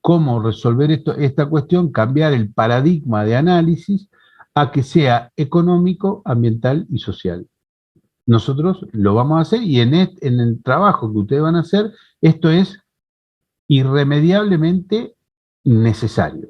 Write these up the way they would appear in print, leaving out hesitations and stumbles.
cómo resolver esta cuestión, cambiar el paradigma de análisis a que sea económico, ambiental y social. Nosotros lo vamos a hacer y en el trabajo que ustedes van a hacer, esto es irremediablemente necesario.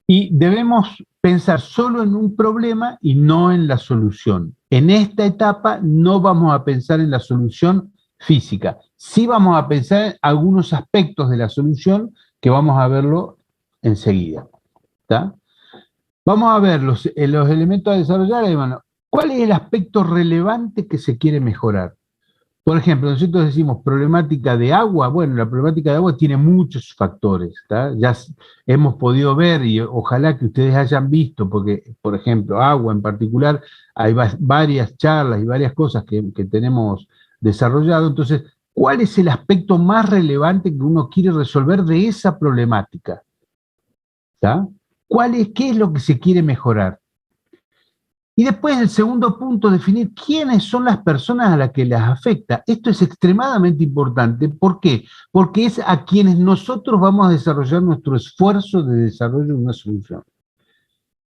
Y debemos pensar solo en un problema y no en la solución. En esta etapa no vamos a pensar en la solución física. Sí vamos a pensar en algunos aspectos de la solución que vamos a verlo enseguida. ¿Tá? Vamos a ver los elementos a desarrollar. Y bueno, ¿cuál es el aspecto relevante que se quiere mejorar? Por ejemplo, nosotros decimos problemática de agua. Bueno, la problemática de agua tiene muchos factores. ¿Tá? Ya hemos podido ver y ojalá que ustedes hayan visto, porque, por ejemplo, agua en particular, hay varias charlas y varias cosas que tenemos desarrollado. Entonces, ¿cuál es el aspecto más relevante que uno quiere resolver de esa problemática? ¿Tá? ¿Qué es lo que se quiere mejorar? Y después el segundo punto, definir quiénes son las personas a las que las afecta. Esto es extremadamente importante. ¿Por qué? Porque es a quienes nosotros vamos a desarrollar nuestro esfuerzo de desarrollo de una solución.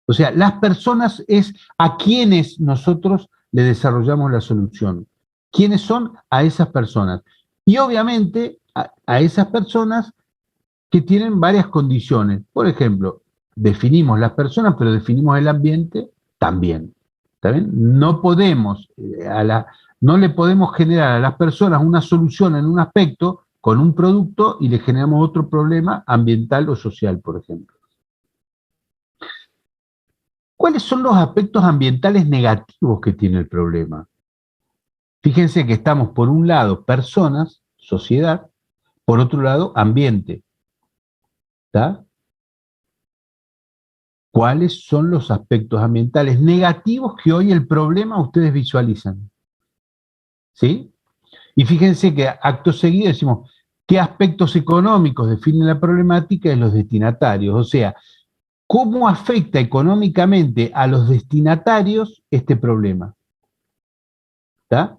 O sea, las personas es a quienes nosotros le desarrollamos la solución. ¿Quiénes son? A esas personas. Y obviamente a esas personas que tienen varias condiciones. Por ejemplo, definimos las personas, pero definimos el ambiente también. ¿Está bien? No le podemos generar a las personas una solución en un aspecto con un producto y le generamos otro problema ambiental o social, por ejemplo. ¿Cuáles son los aspectos ambientales negativos que tiene el problema? Fíjense que estamos, por un lado, personas, sociedad, por otro lado, ambiente. ¿Está? ¿Cuáles son los aspectos ambientales negativos que hoy el problema ustedes visualizan? ¿Sí? Y fíjense que acto seguido decimos, ¿qué aspectos económicos definen la problemática de los destinatarios? O sea, ¿cómo afecta económicamente a los destinatarios este problema? ¿Está?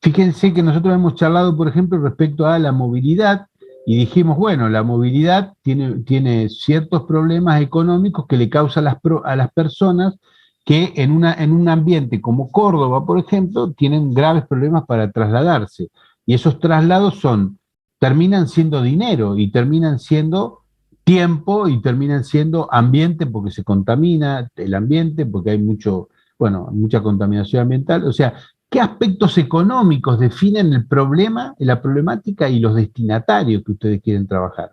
Fíjense que nosotros hemos charlado, por ejemplo, respecto a la movilidad, y dijimos, bueno, la movilidad tiene ciertos problemas económicos que le causa a las personas que en un ambiente como Córdoba, por ejemplo, tienen graves problemas para trasladarse. Y esos traslados terminan siendo dinero y terminan siendo tiempo y terminan siendo ambiente porque se contamina el ambiente, porque hay mucha contaminación ambiental. O sea, ¿qué aspectos económicos definen el problema, la problemática y los destinatarios que ustedes quieren trabajar?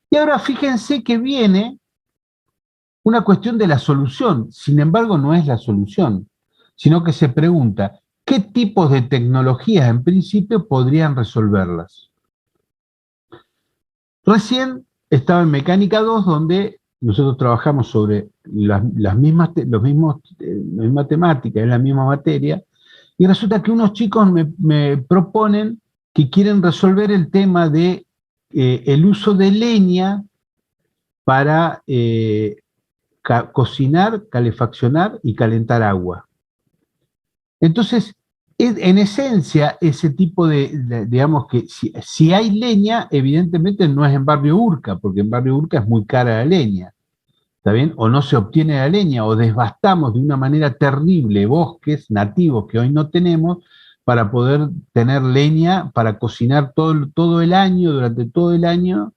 Y ahora fíjense que viene una cuestión de la solución. Sin embargo, no es la solución, sino que se pregunta, ¿qué tipos de tecnologías en principio podrían resolverlas? Recién estaba en Mecánica 2, donde nosotros trabajamos sobre la misma temática, en la misma materia, y resulta que unos chicos me proponen que quieren resolver el tema de el uso de leña para cocinar, calefaccionar y calentar agua. Entonces, en esencia, ese tipo digamos que si hay leña, evidentemente no es en Barrio Urca, porque en Barrio Urca es muy cara la leña. ¿Está bien? O no se obtiene la leña, o desbastamos de una manera terrible bosques nativos que hoy no tenemos para poder tener leña para cocinar todo el año, durante todo el año,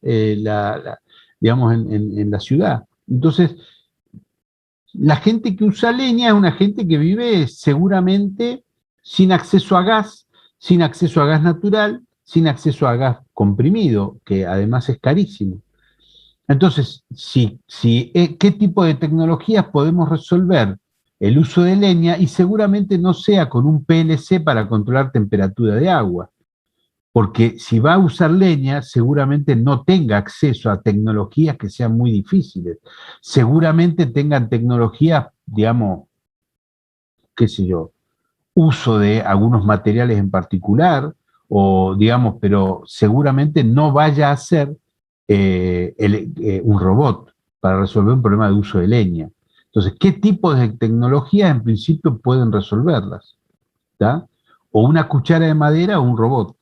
digamos, en la ciudad. Entonces, la gente que usa leña es una gente que vive seguramente sin acceso a gas natural, sin acceso a gas comprimido, que además es carísimo. Entonces, ¿qué tipo de tecnologías podemos resolver el uso de leña? Y seguramente no sea con un PLC para controlar temperatura de agua, porque si va a usar leña, seguramente no tenga acceso a tecnologías que sean muy difíciles. Seguramente tengan tecnologías, digamos, qué sé yo, uso de algunos materiales en particular, o digamos, pero seguramente no vaya a ser un robot para resolver un problema de uso de leña. Entonces, ¿qué tipo de tecnologías en principio pueden resolverlas? ¿Tá? O una cuchara de madera o un robot.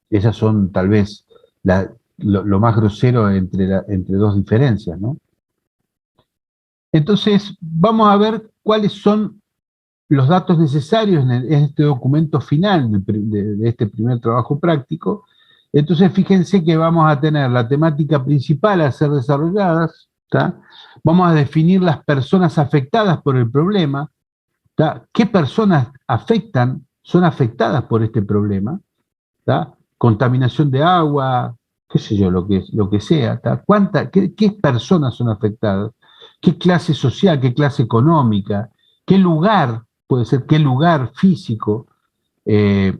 Esas son tal vez lo más grosero entre dos diferencias, ¿no? Entonces, vamos a ver cuáles son los datos necesarios en este documento final de este primer trabajo práctico. Entonces, fíjense que vamos a tener la temática principal a ser desarrolladas, ¿tá? Vamos a definir las personas afectadas por el problema, ¿tá? ¿Qué personas son afectadas por este problema? ¿Tá? Contaminación de agua, qué sé yo, lo que sea, ¿tá? ¿Qué personas son afectadas? ¿Qué clase social, qué clase económica? ¿Qué lugar, puede ser, qué lugar físico? Eh,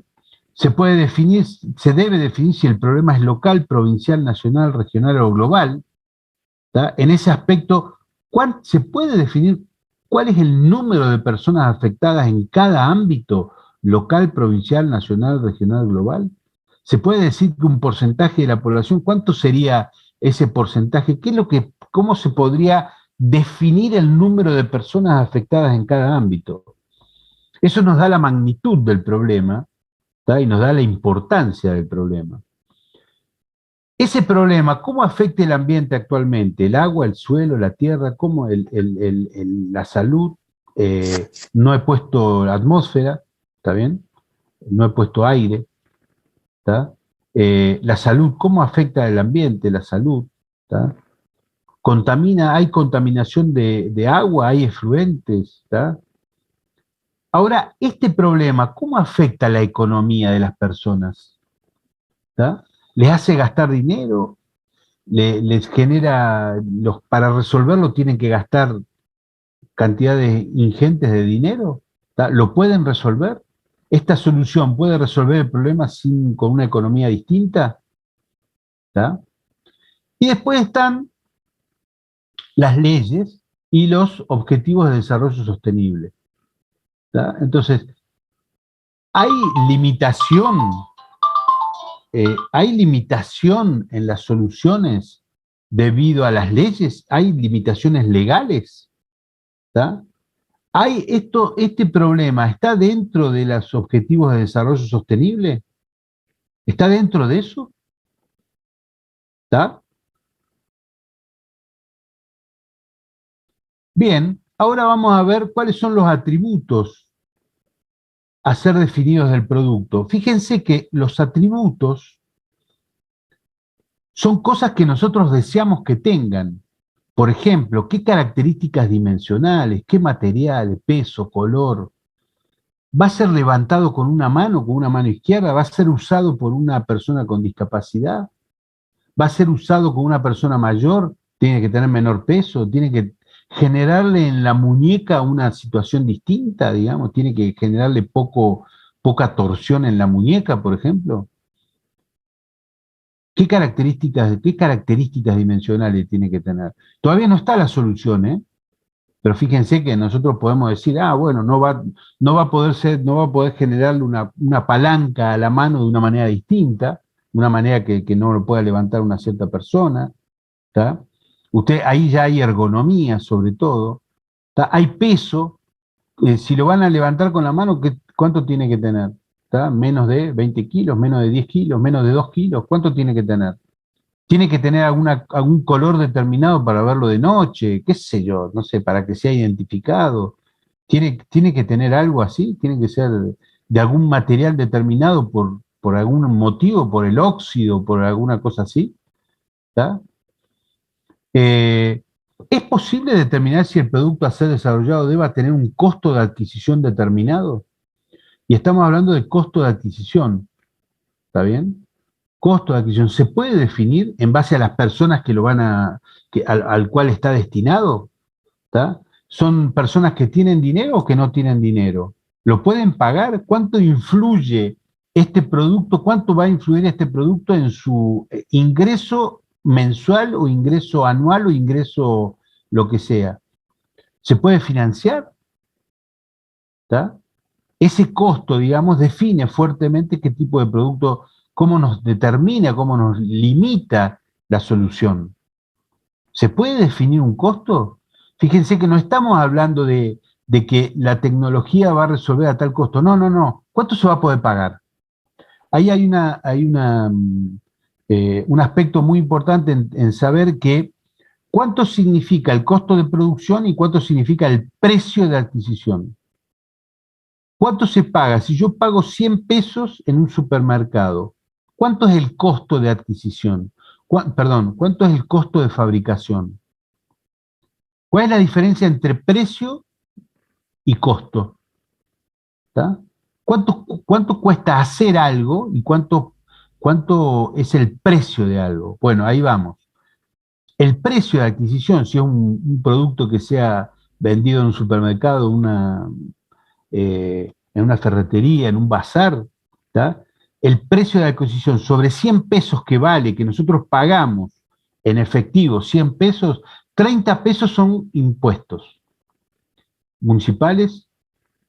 se debe definir si el problema es local, provincial, nacional, regional o global. ¿Tá? En ese aspecto, ¿se puede definir cuál es el número de personas afectadas en cada ámbito, local, provincial, nacional, regional, global? ¿Se puede decir que un porcentaje de la población, cuánto sería ese porcentaje? ¿Cómo se podría definir el número de personas afectadas en cada ámbito? Eso nos da la magnitud del problema, ¿tá? Y nos da la importancia del problema. Ese problema, ¿cómo afecta el ambiente actualmente? El agua, el suelo, la tierra, ¿cómo la salud? No he puesto atmósfera, ¿está bien? No he puesto aire, ¿está? La salud, ¿cómo afecta el ambiente, la salud? ¿Está? Hay contaminación de agua, hay efluentes, ¿está? Ahora, este problema, ¿cómo afecta la economía de las personas? ¿Está? ¿Les hace gastar dinero? Les genera, para resolverlo tienen que gastar cantidades ingentes de dinero, ¿tá? ¿Lo pueden resolver? ¿Esta solución puede resolver el problema con una economía distinta? ¿Tá? Y después están las leyes y los objetivos de desarrollo sostenible. ¿Tá? Entonces, ¿hay limitación? ¿Hay limitación en las soluciones debido a las leyes? ¿Hay limitaciones legales? ¿Tá? ¿Este problema está dentro de los objetivos de desarrollo sostenible? ¿Está dentro de eso? ¿Está? Bien, ahora vamos a ver cuáles son los atributos a ser definidos del producto. Fíjense que los atributos son cosas que nosotros deseamos que tengan. Por ejemplo, qué características dimensionales, qué materiales, peso, color. ¿Va a ser levantado con una mano izquierda? ¿Va a ser usado por una persona con discapacidad? ¿Va a ser usado con una persona mayor? ¿Tiene que tener menor peso? ¿Tiene que generarle en la muñeca una situación distinta, digamos? ¿Tiene que generarle poca torsión en la muñeca, por ejemplo? ¿Qué características dimensionales tiene que tener? Todavía no está la solución, ¿eh? Pero fíjense que nosotros podemos decir, bueno, no va a poder generarle una palanca a la mano de una manera distinta, una manera que no lo pueda levantar una cierta persona, ¿tá? Ahí ya hay ergonomía sobre todo, ¿tá? Hay peso, si lo van a levantar con la mano, ¿cuánto tiene que tener? ¿Tá? Menos de 20 kilos, menos de 10 kilos, menos de 2 kilos, ¿cuánto tiene que tener? Tiene que tener algún color determinado para verlo de noche, qué sé yo, no sé, para que sea identificado. Tiene que tener algo así, tiene que ser de algún material determinado por algún motivo, por el óxido, por alguna cosa así. ¿Tá? Eh, ¿Es posible determinar si el producto a ser desarrollado deba tener un costo de adquisición determinado? Y estamos hablando de costo de adquisición, ¿está bien? Costo de adquisición, ¿se puede definir en base a las personas que al cual está destinado? ¿Tá? ¿Son personas que tienen dinero o que no tienen dinero? ¿Lo pueden pagar? ¿Cuánto influye este producto? ¿Cuánto va a influir este producto en su ingreso mensual o ingreso anual o ingreso lo que sea? ¿Se puede financiar? ¿Tá? Ese costo, digamos, define fuertemente qué tipo de producto, cómo nos determina, cómo nos limita la solución. ¿Se puede definir un costo? Fíjense que no estamos hablando de que la tecnología va a resolver a tal costo. No, no, no. ¿Cuánto se va a poder pagar? Ahí hay una un aspecto muy importante en saber que cuánto significa el costo de producción y cuánto significa el precio de adquisición. ¿Cuánto se paga? Si yo pago 100 pesos en un supermercado, ¿cuánto es el costo de adquisición? Perdón, ¿cuánto es el costo de fabricación? ¿Cuál es la diferencia entre precio y costo? ¿Tá? ¿Cuánto cuesta hacer algo y cuánto es el precio de algo? Bueno, ahí vamos. El precio de adquisición, si es un producto que sea vendido en un supermercado, en una ferretería, en un bazar, ¿tá? El precio de adquisición sobre 100 pesos que vale, que nosotros pagamos en efectivo, 100 pesos, 30 pesos son impuestos municipales,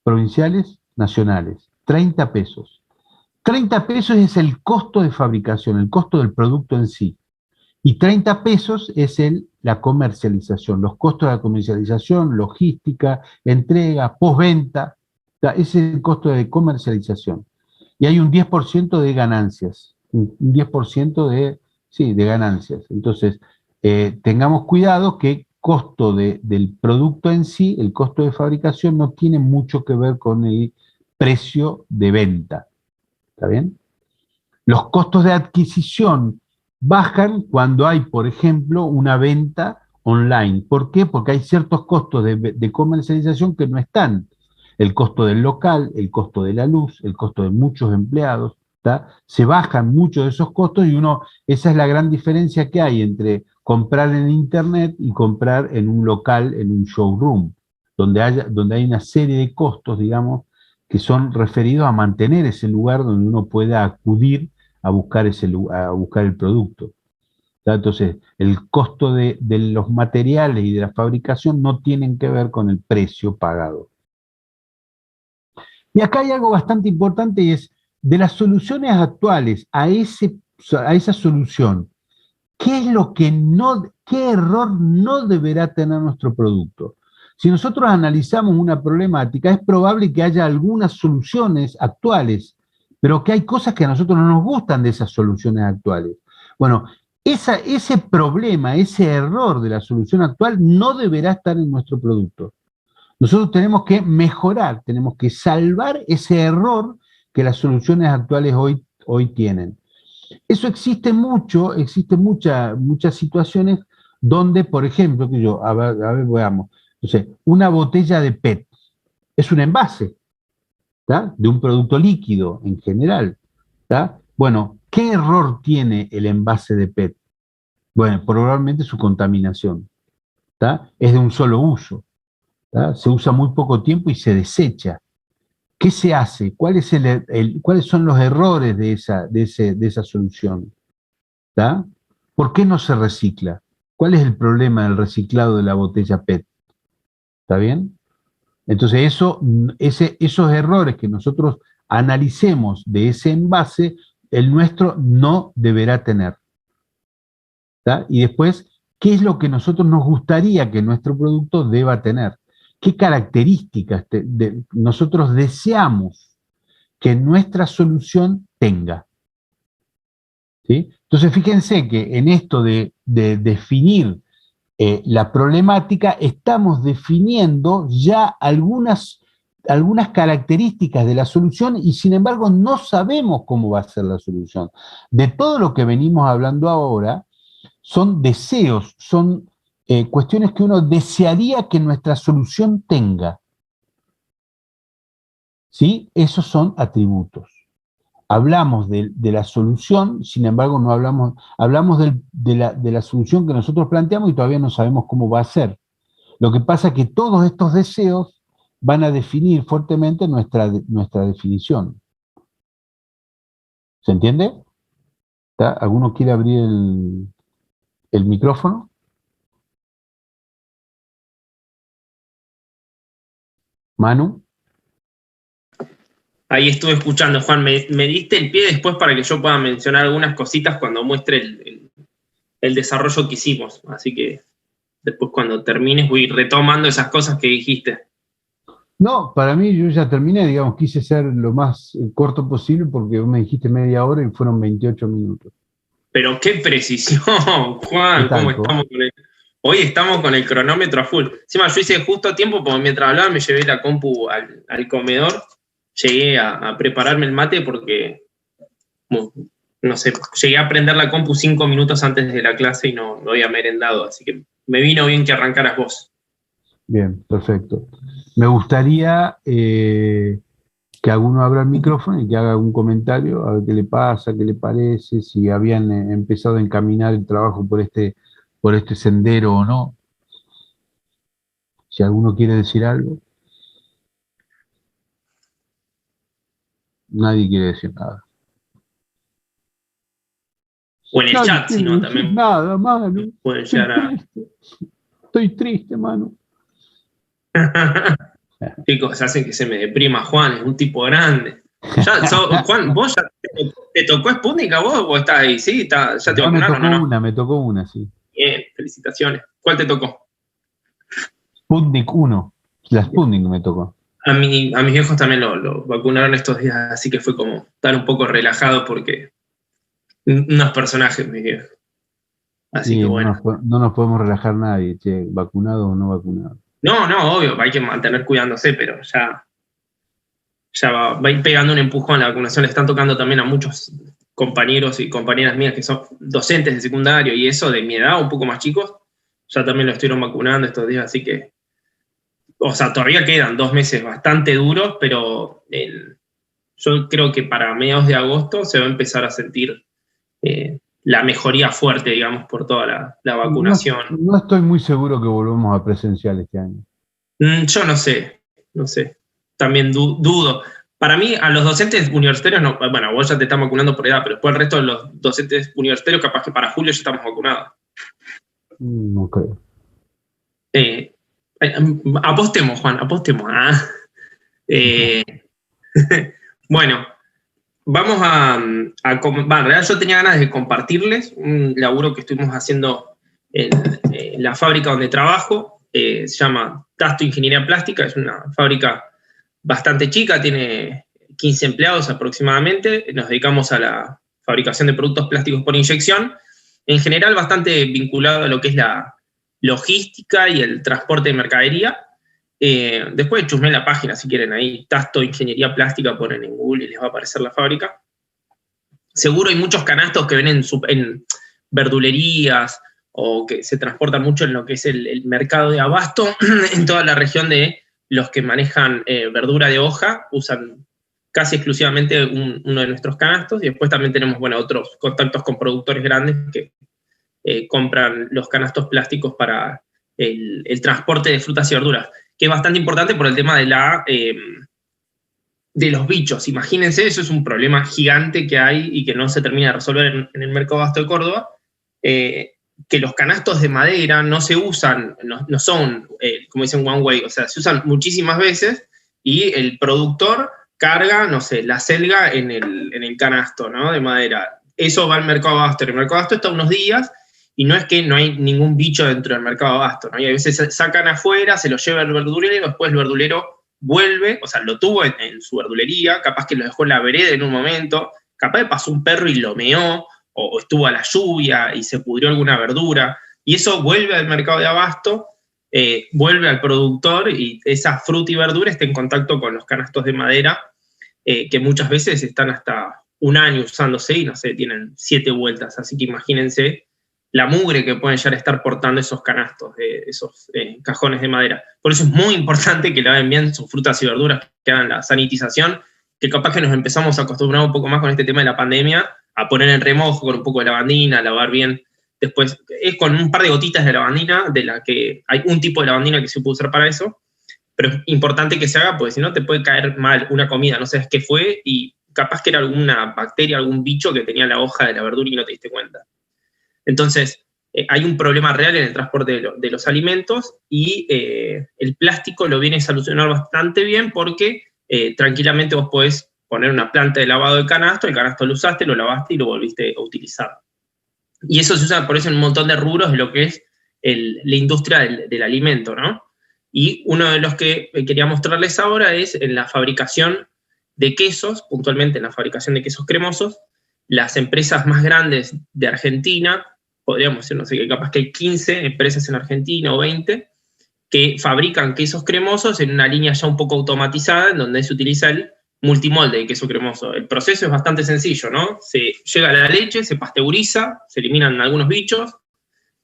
provinciales, nacionales. 30 pesos. 30 pesos es el costo de fabricación, el costo del producto en sí. Y 30 pesos es la comercialización, los costos de la comercialización, logística, entrega, postventa. Ese es el costo de comercialización. Y hay un 10% de ganancias, un 10% de ganancias. Entonces, tengamos cuidado que costo del producto en sí, el costo de fabricación, no tiene mucho que ver con el precio de venta. ¿Está bien? Los costos de adquisición bajan cuando hay, por ejemplo, una venta online. ¿Por qué? Porque hay ciertos costos de comercialización que no están. El costo del local, el costo de la luz, el costo de muchos empleados, ¿tá? Se bajan muchos de esos costos y esa es la gran diferencia que hay entre comprar en internet y comprar en un local, en un showroom, donde hay una serie de costos, digamos, que son referidos a mantener ese lugar donde uno pueda acudir a buscar el producto. ¿Tá? Entonces, el costo de los materiales y de la fabricación no tienen que ver con el precio pagado. Y acá hay algo bastante importante y es, de las soluciones actuales a esa solución, ¿qué error no deberá tener nuestro producto? Si nosotros analizamos una problemática, es probable que haya algunas soluciones actuales, pero que hay cosas que a nosotros no nos gustan de esas soluciones actuales. Bueno, ese problema, ese error de la solución actual no deberá estar en nuestro producto. Nosotros tenemos que mejorar, tenemos que salvar ese error que las soluciones actuales hoy tienen. Eso existe muchas situaciones donde, por ejemplo, a ver, veamos, no sé, una botella de PET es un envase, ¿tá? De un producto líquido en general, ¿tá? Bueno, ¿qué error tiene el envase de PET? Bueno, probablemente su contaminación, ¿tá? Es de un solo uso, ¿tá? Se usa muy poco tiempo y se desecha. ¿Qué se hace? ¿Cuáles son los errores de esa solución? ¿Tá? ¿Por qué no se recicla? ¿Cuál es el problema del reciclado de la botella PET? ¿Está bien? Entonces esos errores que nosotros analicemos de ese envase, el nuestro no deberá tener. ¿Tá? Y después, ¿qué es lo que nosotros nos gustaría que nuestro producto deba tener? ¿Qué características nosotros deseamos que nuestra solución tenga? ¿Sí? Entonces, fíjense que en esto de definir la problemática, estamos definiendo ya algunas características de la solución y sin embargo no sabemos cómo va a ser la solución. De todo lo que venimos hablando ahora, son deseos, son cuestiones que uno desearía que nuestra solución tenga. ¿Sí? Esos son atributos. Hablamos de la solución, sin embargo no hablamos de la solución que nosotros planteamos y todavía no sabemos cómo va a ser. Lo que pasa es que todos estos deseos van a definir fuertemente nuestra definición. ¿Se entiende? ¿Tá? ¿Alguno quiere abrir el micrófono? Manu. Ahí estuve escuchando, Juan. Me diste el pie después para que yo pueda mencionar algunas cositas cuando muestre el desarrollo que hicimos. Así que después cuando termines voy retomando esas cosas que dijiste. No, para mí yo ya terminé, digamos, quise ser lo más corto posible porque me dijiste media hora y fueron 28 minutos. Pero qué precisión, Juan, ¿cómo estamos con el... Hoy estamos con el cronómetro a full. Encima yo hice justo a tiempo, porque mientras hablaba me llevé la compu al comedor, llegué a prepararme el mate porque, no sé, llegué a prender la compu 5 minutos antes de la clase y no había merendado, así que me vino bien que arrancaras vos. Bien, perfecto. Me gustaría que alguno abra el micrófono y que haga un comentario, a ver qué le pasa, qué le parece, si habían empezado a encaminar el trabajo por este sendero o no. Si alguno quiere decir algo. Nadie quiere decir nada. O en el chat, si no, también. Nada, mano. Pueden llegar Estoy triste, mano. Chicos, hacen que se me deprima Juan, es un tipo grande. Juan, ¿vos ya te tocó Sputnik a vos o estás ahí? Sí, ya te vacunaron, ¿no? Me tocó una, sí. Bien, felicitaciones. ¿Cuál te tocó? Sputnik 1. La Sputnik me tocó. A mis viejos también lo vacunaron estos días, así que fue como estar un poco relajado porque unos personajes, mis viejos. Así que bueno. No nos podemos relajar nadie, che, vacunado o no vacunado. No, obvio, hay que mantener cuidándose, pero ya va a ir pegando un empujón la vacunación. Le están tocando también a muchos compañeros y compañeras mías que son docentes de secundario y eso, de mi edad, un poco más chicos, ya también lo estuvieron vacunando estos días, así que, o sea, todavía quedan 2 meses bastante duros, pero yo creo que para mediados de agosto se va a empezar a sentir la mejoría fuerte, digamos, por toda la vacunación. No estoy muy seguro que volvamos a presencial este año. Yo no sé. También dudo. Para mí, a los docentes universitarios, no, bueno, vos ya te estás vacunando por edad, pero después el resto de los docentes universitarios, capaz que para julio ya estamos vacunados. No creo. Apostemos, Juan, apostemos. Bueno, vamos en realidad yo tenía ganas de compartirles un laburo que estuvimos haciendo en la fábrica donde trabajo. Se llama Tasto Ingeniería Plástica, es una fábrica bastante chica, tiene 15 empleados aproximadamente. Nos dedicamos a la fabricación de productos plásticos por inyección, en general bastante vinculado a lo que es la logística y el transporte de mercadería. Después chusmé la página, si quieren, ahí, Tasto Ingeniería Plástica, ponen en Google y les va a aparecer la fábrica. Seguro hay muchos canastos que ven en verdulerías o que se transportan mucho en lo que es el mercado de abasto, en toda la región de los que manejan verdura de hoja, usan casi exclusivamente uno de nuestros canastos, y después también tenemos, otros contactos con productores grandes que compran los canastos plásticos para el transporte de frutas y verduras, que es bastante importante por el tema de los bichos. Imagínense, eso es un problema gigante que hay y que no se termina de resolver en el mercado abasto de Córdoba, que los canastos de madera no se usan, no son, como dicen, one way, o sea, se usan muchísimas veces y el productor carga, no sé, la selga en el canasto, ¿no?, de madera. Eso va al mercado abasto. El mercado abasto está unos días y no es que no hay ningún bicho dentro del mercado abasto, ¿no? Y a veces se sacan afuera, se lo lleva el verdulero, después el verdulero vuelve, o sea, lo tuvo en su verdulería, capaz que lo dejó en la vereda en un momento, capaz que pasó un perro y lo meó, o estuvo a la lluvia y se pudrió alguna verdura, y eso vuelve al mercado de abasto, vuelve al productor, y esa fruta y verdura está en contacto con los canastos de madera, que muchas veces están hasta un año usándose y, no sé, tienen 7 vueltas, así que imagínense la mugre que pueden llegar a estar portando esos canastos, esos cajones de madera. Por eso es muy importante que laven bien sus frutas y verduras, que hagan la sanitización, que capaz que nos empezamos a acostumbrar un poco más con este tema de la pandemia, a poner en remojo con un poco de lavandina, a lavar bien. Después es con un par de gotitas de lavandina, de la que hay un tipo de lavandina que se puede usar para eso, pero es importante que se haga porque si no te puede caer mal una comida, no sabes qué fue, y capaz que era alguna bacteria, algún bicho que tenía la hoja de la verdura y no te diste cuenta. Entonces, hay un problema real en el transporte de los alimentos, y el plástico lo viene a solucionar bastante bien porque tranquilamente vos podés poner una planta de lavado de canasto, el canasto lo usaste, lo lavaste y lo volviste a utilizar. Y eso se usa por eso en un montón de rubros de lo que es la industria del alimento, ¿no? Y uno de los que quería mostrarles ahora es en la fabricación de quesos, puntualmente en la fabricación de quesos cremosos. las empresas más grandes de Argentina, podríamos decir, no sé qué, capaz que hay 15 empresas en Argentina o 20, que fabrican quesos cremosos en una línea ya un poco automatizada, en donde se utiliza el multimolde de queso cremoso. El proceso es bastante sencillo, ¿no? Se llega la leche, se pasteuriza, se eliminan algunos bichos,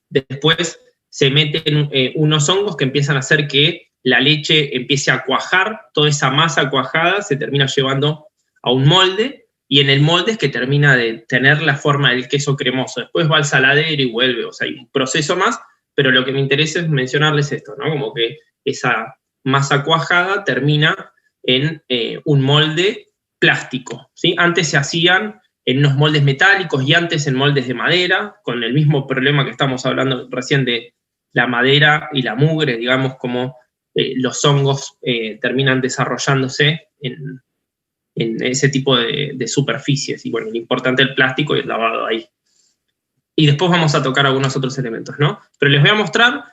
después se meten unos hongos que empiezan a hacer que la leche empiece a cuajar, toda esa masa cuajada se termina llevando a un molde, y en el molde es que termina de tener la forma del queso cremoso. Después va al saladero y vuelve, o sea, hay un proceso más, pero lo que me interesa es mencionarles esto, ¿no? Como que esa masa cuajada termina en un molde plástico, ¿sí? Antes se hacían en unos moldes metálicos y antes en moldes de madera, con el mismo problema que estamos hablando recién de la madera y la mugre, digamos, como los hongos terminan desarrollándose en ese tipo de superficies. Y bueno, lo importante es el plástico y el lavado ahí. Y después vamos a tocar algunos otros elementos, ¿no? Pero les voy a mostrar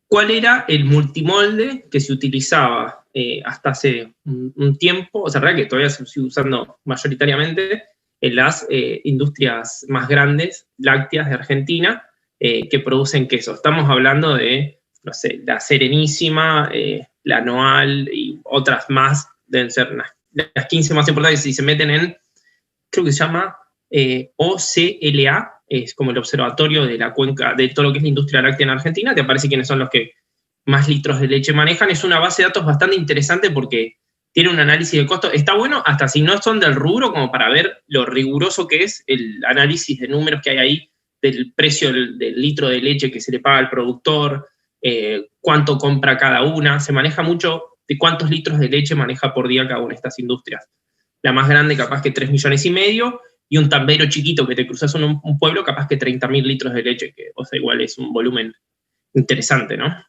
cuál era el multimolde que se utilizaba hasta hace un tiempo, o sea, realmente que todavía se sigue usando mayoritariamente en las industrias más grandes, lácteas de Argentina, que producen queso. Estamos hablando de, no sé, la Serenísima, la Noal y otras más, deben ser las 15 más importantes, si se meten en, creo que se llama OCLA, es como el observatorio de la cuenca, de todo lo que es la industria láctea en Argentina, te aparece quiénes son los que más litros de leche manejan. Es una base de datos bastante interesante porque tiene un análisis de costo. Está bueno hasta si no son del rubro, como para ver lo riguroso que es el análisis de números que hay ahí, del precio del litro de leche que se le paga al productor, cuánto compra cada una. Se maneja mucho de cuántos litros de leche maneja por día cada una de estas industrias. La más grande capaz que 3,5 millones, y un tambero chiquito que te cruzas en un pueblo capaz que 30.000 litros de leche, que, o sea, igual es un volumen interesante, ¿no?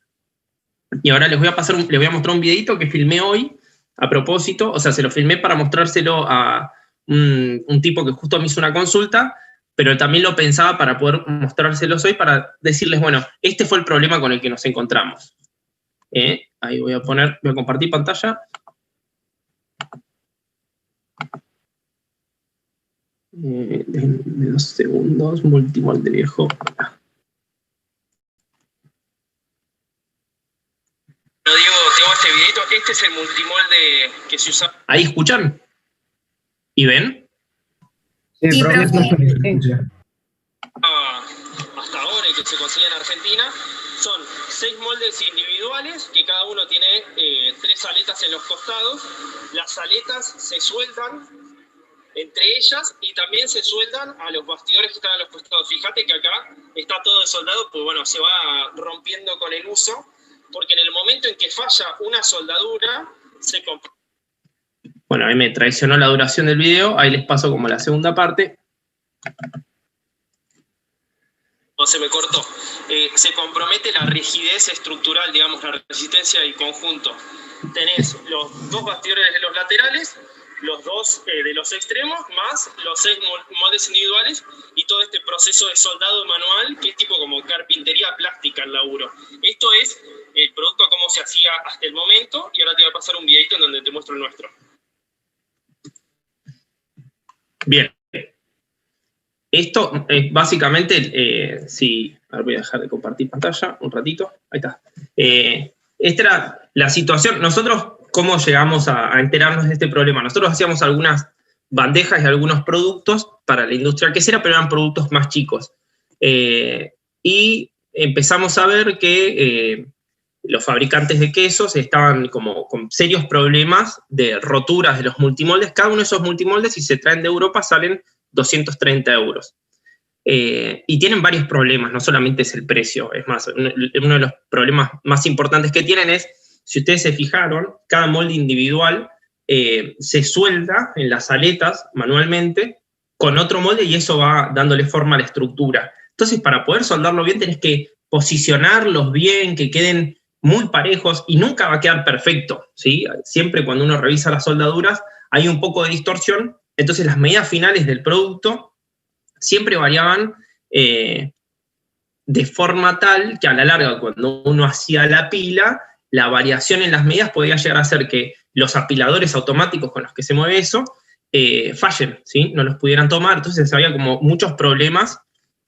Y ahora les voy a mostrar un videito que filmé hoy, a propósito, o sea, se lo filmé para mostrárselo a un tipo que justo me hizo una consulta, pero también lo pensaba para poder mostrárselos hoy, para decirles, bueno, este fue el problema con el que nos encontramos. Ahí voy a compartir pantalla. De 2 segundos, multimolde viejo. Diego, tengo este videito. Este es el multimolde que se usa. ¿Ahí escuchan? ¿Y ven? Sí, profe. Hasta ahora, y que se consigue en Argentina, son 6 moldes individuales, que cada uno tiene 3 aletas en los costados. Las aletas se sueldan entre ellas y también se sueldan a los bastidores que están a los costados. Fíjate que acá está todo desoldado, pues bueno, se va rompiendo con el uso, porque en el momento en que falla una soldadura, se compra. Bueno, ahí me traicionó la duración del video, ahí les paso como la segunda parte. O se me cortó. Se compromete la rigidez estructural, digamos, la resistencia del conjunto. Tenés los 2 bastidores de los laterales, los 2 de los extremos, más los 6 moldes individuales, y todo este proceso de soldado manual, que es tipo como carpintería plástica el laburo. Esto es el producto como se hacía hasta el momento, y ahora te voy a pasar un videito en donde te muestro el nuestro. Bien. Esto es básicamente, ahora voy a dejar de compartir pantalla un ratito, ahí está. Esta era la situación. Nosotros, ¿cómo llegamos a enterarnos de este problema? Nosotros hacíamos algunas bandejas y algunos productos para la industria quesera, pero eran productos más chicos. Y empezamos a ver que los fabricantes de quesos estaban como con serios problemas de roturas de los multimoldes. Cada uno de esos multimoldes, si se traen de Europa, salen 230 euros. Y tienen varios problemas, no solamente es el precio. Es más, uno de los problemas más importantes que tienen es, si ustedes se fijaron, cada molde individual se suelda en las aletas manualmente con otro molde, y eso va dándole forma a la estructura. Entonces, para poder soldarlo bien, tenés que posicionarlos bien, que queden muy parejos, y nunca va a quedar perfecto, ¿sí? Siempre cuando uno revisa las soldaduras hay un poco de distorsión. Entonces las medidas finales del producto siempre variaban de forma tal que a la larga, cuando uno hacía la pila, la variación en las medidas podía llegar a ser que los apiladores automáticos con los que se mueve eso fallen, ¿sí? No los pudieran tomar, entonces había como muchos problemas.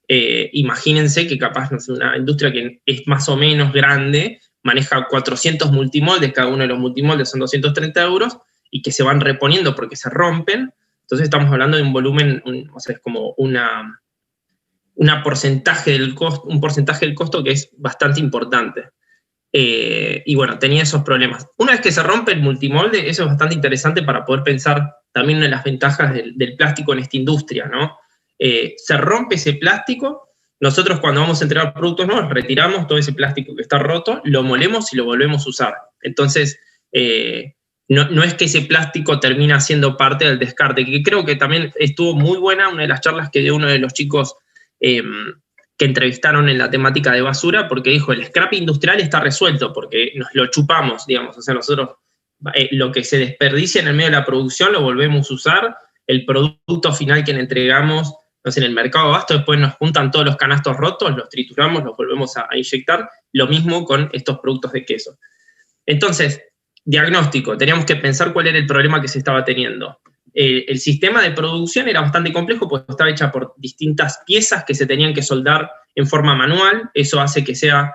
Imagínense que capaz, no sé, una industria que es más o menos grande, maneja 400 multimoldes, cada uno de los multimoldes son 230 euros, y que se van reponiendo porque se rompen. Entonces estamos hablando de un volumen, o sea, es como un porcentaje del costo que es bastante importante. Y bueno, tenía esos problemas. Una vez que se rompe el multimolde, eso es bastante interesante para poder pensar también una de las ventajas del plástico en esta industria, ¿no? Se rompe ese plástico, nosotros cuando vamos a entregar productos nuevos, retiramos todo ese plástico que está roto, lo molemos y lo volvemos a usar. Entonces, no es que ese plástico termina siendo parte del descarte, que creo que también estuvo muy buena una de las charlas que dio uno de los chicos que entrevistaron en la temática de basura, porque dijo, el scrap industrial está resuelto, porque nos lo chupamos, digamos, o sea, nosotros lo que se desperdicia en el medio de la producción lo volvemos a usar, el producto final que le entregamos, no sé, en el mercado de abasto, después nos juntan todos los canastos rotos, los trituramos, los volvemos a inyectar, lo mismo con estos productos de queso. Entonces, diagnóstico, teníamos que pensar cuál era el problema que se estaba teniendo. El sistema de producción era bastante complejo porque estaba hecha por distintas piezas que se tenían que soldar en forma manual, eso hace que sea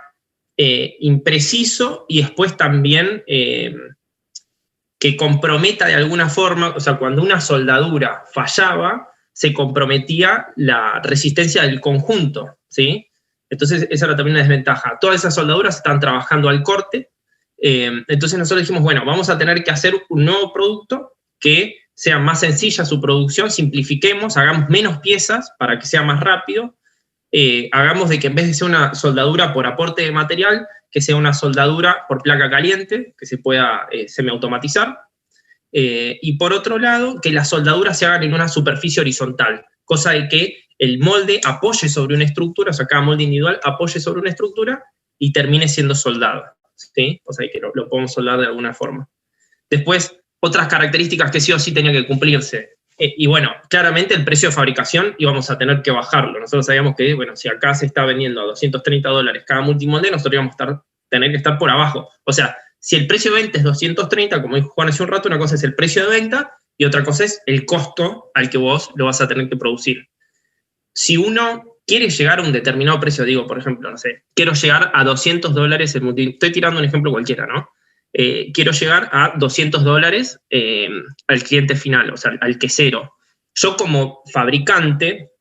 impreciso y después también que comprometa de alguna forma, o sea, cuando una soldadura fallaba, se comprometía la resistencia del conjunto, ¿sí? Entonces esa era también una desventaja. Todas esas soldaduras están trabajando al corte, entonces nosotros dijimos, bueno, vamos a tener que hacer un nuevo producto que sea más sencilla su producción, simplifiquemos, hagamos menos piezas para que sea más rápido, hagamos de que en vez de ser una soldadura por aporte de material, que sea una soldadura por placa caliente, que se pueda semiautomatizar, y por otro lado, que las soldaduras se hagan en una superficie horizontal, cosa de que el molde apoye sobre una estructura, o sea, cada molde individual apoye sobre una estructura y termine siendo soldado, ¿sí? O sea, que lo podemos soldar de alguna forma. Después, otras características que sí o sí tenía que cumplirse. Y bueno, claramente el precio de fabricación íbamos a tener que bajarlo. Nosotros sabíamos que, bueno, si acá se está vendiendo a $230 cada multimolde, nosotros íbamos a tener que estar por abajo. O sea, si el precio de venta es 230, como dijo Juan hace un rato, una cosa es el precio de venta y otra cosa es el costo al que vos lo vas a tener que producir. Si uno quiere llegar a un determinado precio, digo, por ejemplo, no sé, quiero llegar a $200 el multimolde, estoy tirando un ejemplo cualquiera, ¿no? Quiero llegar a $200 al cliente final, o sea, al quesero. Yo como fabricante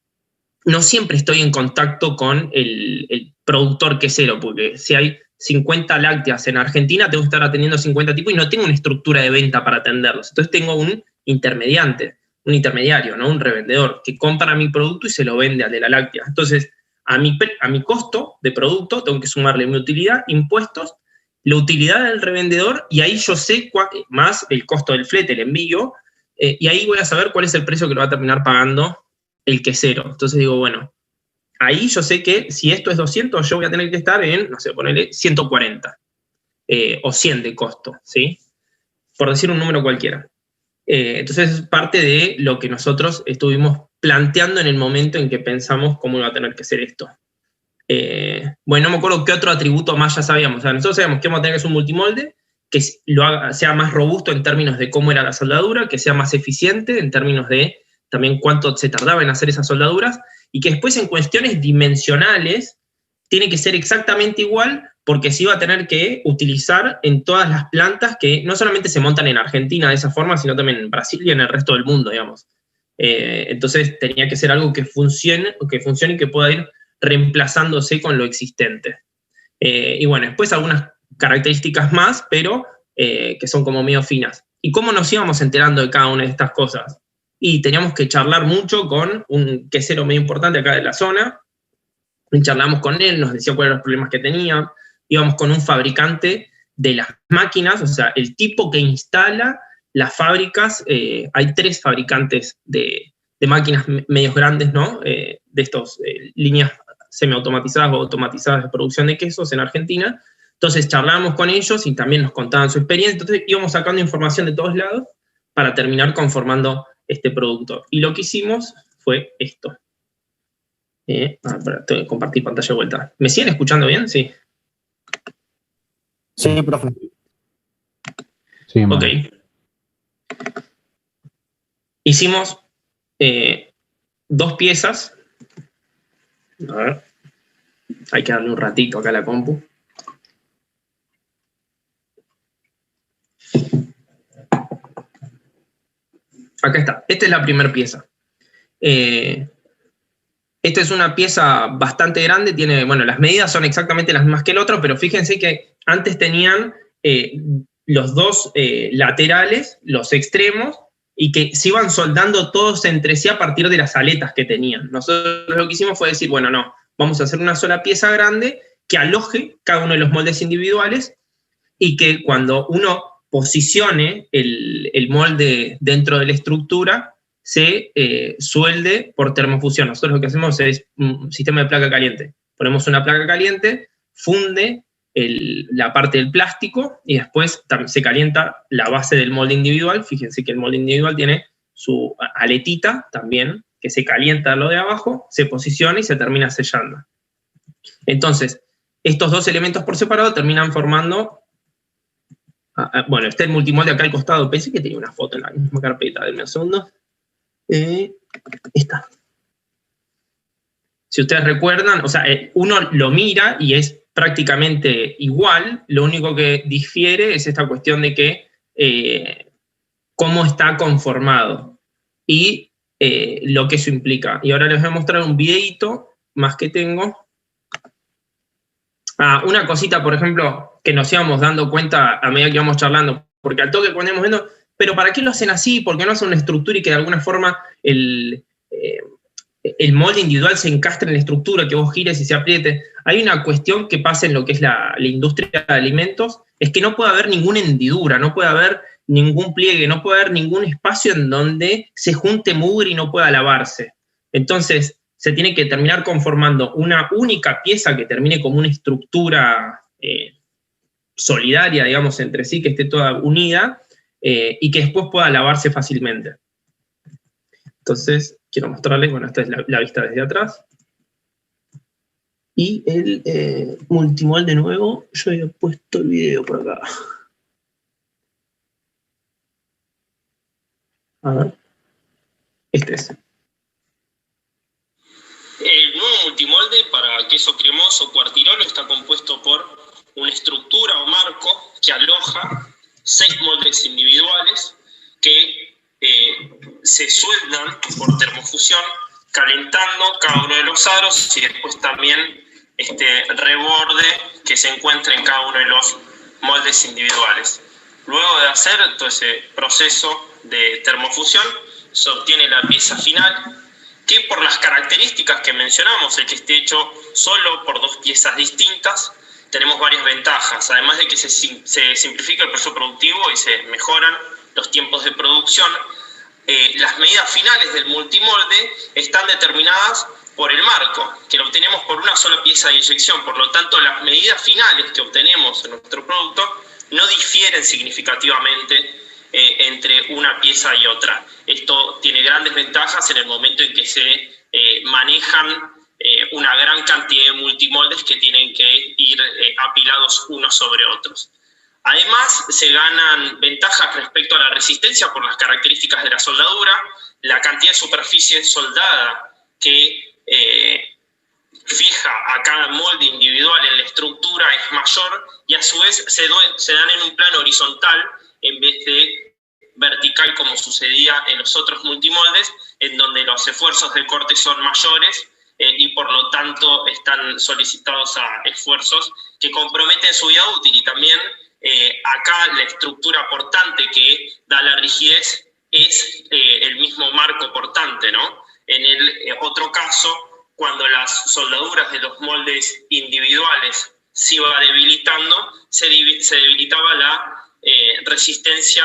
no siempre estoy en contacto con el productor quesero, porque si hay 50 lácteas en Argentina, tengo que estar atendiendo 50 tipos y no tengo una estructura de venta para atenderlos. Entonces tengo un intermediario, ¿no? Un revendedor que compra mi producto y se lo vende al de la láctea. Entonces, a mi costo de producto tengo que sumarle mi utilidad, impuestos, la utilidad del revendedor, y ahí yo sé más el costo del flete, el envío, y ahí voy a saber cuál es el precio que lo va a terminar pagando el quesero. Entonces digo, bueno, ahí yo sé que si esto es 200, yo voy a tener que estar en, no sé, ponerle 140 o 100 de costo, ¿sí? Por decir un número cualquiera. Entonces es parte de lo que nosotros estuvimos planteando en el momento en que pensamos cómo iba a tener que ser esto. Bueno, no me acuerdo qué otro atributo más ya sabíamos. O sea, nosotros sabíamos que vamos a tener que hacer un multimolde, que sea más robusto en términos de cómo era la soldadura, que sea más eficiente en términos de también cuánto se tardaba en hacer esas soldaduras, y que después en cuestiones dimensionales tiene que ser exactamente igual, porque se iba a tener que utilizar en todas las plantas que no solamente se montan en Argentina de esa forma, sino también en Brasil y en el resto del mundo, digamos. Entonces tenía que ser algo que funcione y que pueda ir reemplazándose con lo existente. Y bueno, después algunas características más, pero que son como medio finas. ¿Y cómo nos íbamos enterando de cada una de estas cosas? Y teníamos que charlar mucho con un quesero medio importante acá de la zona, y charlamos con él, nos decía cuáles eran los problemas que tenía, íbamos con un fabricante de las máquinas, o sea, el tipo que instala las fábricas, hay 3 fabricantes de máquinas medios grandes, ¿no? De estos líneas semiautomatizadas o automatizadas de producción de quesos en Argentina. Entonces charlábamos con ellos y también nos contaban su experiencia, entonces íbamos sacando información de todos lados para terminar conformando este producto. Y lo que hicimos fue esto. Tengo que compartir pantalla de vuelta. ¿Me siguen escuchando bien? Sí. Sí, profe. Sí, ok. hicimos 2 piezas. A ver, hay que darle un ratito acá a la compu. Acá está, esta es la primera pieza. Esta es una pieza bastante grande, tiene, bueno, las medidas son exactamente las mismas que el otro, pero fíjense que antes tenían los 2 laterales, los extremos, y que se iban soldando todos entre sí a partir de las aletas que tenían. Nosotros lo que hicimos fue decir, bueno, no, vamos a hacer una sola pieza grande que aloje cada uno de los moldes individuales y que cuando uno posicione el molde dentro de la estructura se suelde por termofusión. Nosotros lo que hacemos es un sistema de placa caliente. Ponemos una placa caliente, funde la parte del plástico y después se calienta la base del molde individual. Fíjense que el molde individual tiene su aletita también, que se calienta lo de abajo, se posiciona y se termina sellando. Entonces, estos 2 elementos por separado terminan formando... bueno, está el multimolde acá al costado. Pensé que tenía una foto en la misma carpeta. Denme un segundo. Esta. Si ustedes recuerdan, o sea, uno lo mira y es prácticamente igual, lo único que difiere es esta cuestión de que cómo está conformado y lo que eso implica. Y ahora les voy a mostrar un videíto más que tengo. Una cosita, por ejemplo, que nos íbamos dando cuenta a medida que íbamos charlando, porque al toque cuando íbamos viendo, pero ¿para qué lo hacen así? ¿Por qué no hacen una estructura y que de alguna forma el molde individual se encastre en la estructura, que vos gires y se apriete? Hay una cuestión que pasa en lo que es la industria de alimentos, es que no puede haber ninguna hendidura, no puede haber ningún pliegue, no puede haber ningún espacio en donde se junte mugre y no pueda lavarse. Entonces, se tiene que terminar conformando una única pieza que termine como una estructura solidaria, digamos, entre sí, que esté toda unida, y que después pueda lavarse fácilmente. Entonces, quiero mostrarles, bueno, esta es la vista desde atrás. Y el multimolde nuevo, yo había puesto el video por acá. A ver. Este es. El nuevo multimolde para queso cremoso Cuartirolo está compuesto por una estructura o marco que aloja 6 moldes individuales que se sueldan por termofusión, calentando cada uno de los aros y después también este reborde que se encuentra en cada uno de los moldes individuales. Luego de hacer todo ese proceso de termofusión, se obtiene la pieza final, que por las características que mencionamos, el que esté hecho solo por 2 piezas distintas, tenemos varias ventajas. Además de que se simplifica el proceso productivo y se mejoran los tiempos de producción, las medidas finales del multimolde están determinadas por el marco, que lo obtenemos por una sola pieza de inyección. Por lo tanto, las medidas finales que obtenemos en nuestro producto no difieren significativamente entre una pieza y otra. Esto tiene grandes ventajas en el momento en que se manejan una gran cantidad de multimoldes que tienen que ir apilados unos sobre otros. Además, se ganan ventajas respecto a la resistencia por las características de la soldadura. La cantidad de superficie soldada que fija a cada molde individual en la estructura es mayor y a su vez se dan en un plano horizontal en vez de vertical como sucedía en los otros multimoldes, en donde los esfuerzos de corte son mayores y por lo tanto están solicitados a esfuerzos que comprometen su vida útil. Y también acá la estructura portante que da la rigidez es el mismo marco portante, ¿no? En el otro caso, cuando las soldaduras de los moldes individuales se iba debilitando, se debilitaba la resistencia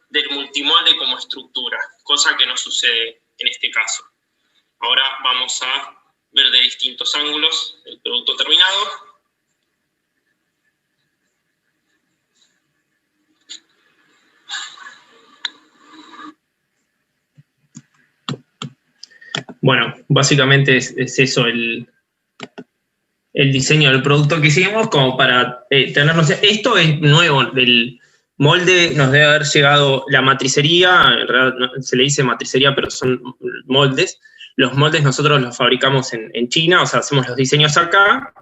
del multimolde como estructura, cosa que no sucede en este caso. Ahora vamos a ver de distintos ángulos el producto terminado. Bueno, básicamente es eso el diseño del producto que hicimos, como para tenerlo. Esto es nuevo, Molde nos debe haber llegado la matricería, en realidad no, se le dice matricería, pero son moldes. Los moldes nosotros los fabricamos en China, o sea, hacemos los diseños acá,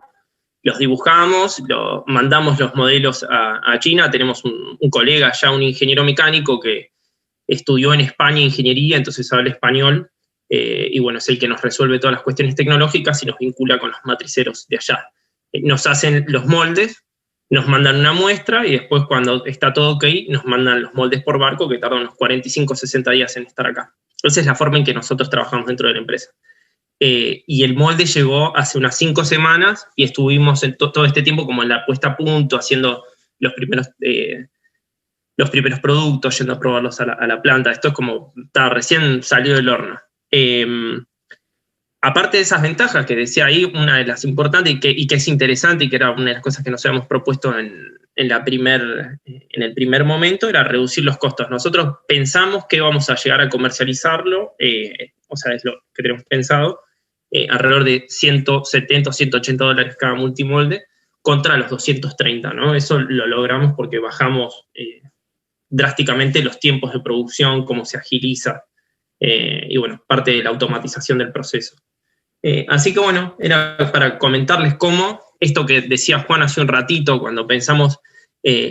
los dibujamos, mandamos los modelos a China. Tenemos un colega ya, un ingeniero mecánico que estudió en España ingeniería, entonces habla español, y bueno, es el que nos resuelve todas las cuestiones tecnológicas y nos vincula con los matriceros de allá. Nos hacen los moldes, nos mandan una muestra y después cuando está todo ok, nos mandan los moldes por barco que tardan unos 45 o 60 días en estar acá. Esa es la forma en que nosotros trabajamos dentro de la empresa. Y el molde llegó hace unas 5 semanas y estuvimos todo este tiempo como en la puesta a punto, haciendo los primeros productos, yendo a probarlos a la planta. Esto es como, recién salió del horno. Aparte de esas ventajas que decía ahí, una de las importantes y que es interesante y que era una de las cosas que nos habíamos propuesto en el primer momento, era reducir los costos. Nosotros pensamos que vamos a llegar a comercializarlo, o sea, es lo que tenemos pensado, alrededor de 170 o 180 dólares cada multimolde, contra los 230, ¿no? Eso lo logramos porque bajamos drásticamente los tiempos de producción, cómo se agiliza, y bueno, parte de la automatización del proceso. Así que bueno, era para comentarles cómo, esto que decía Juan hace un ratito, cuando pensamos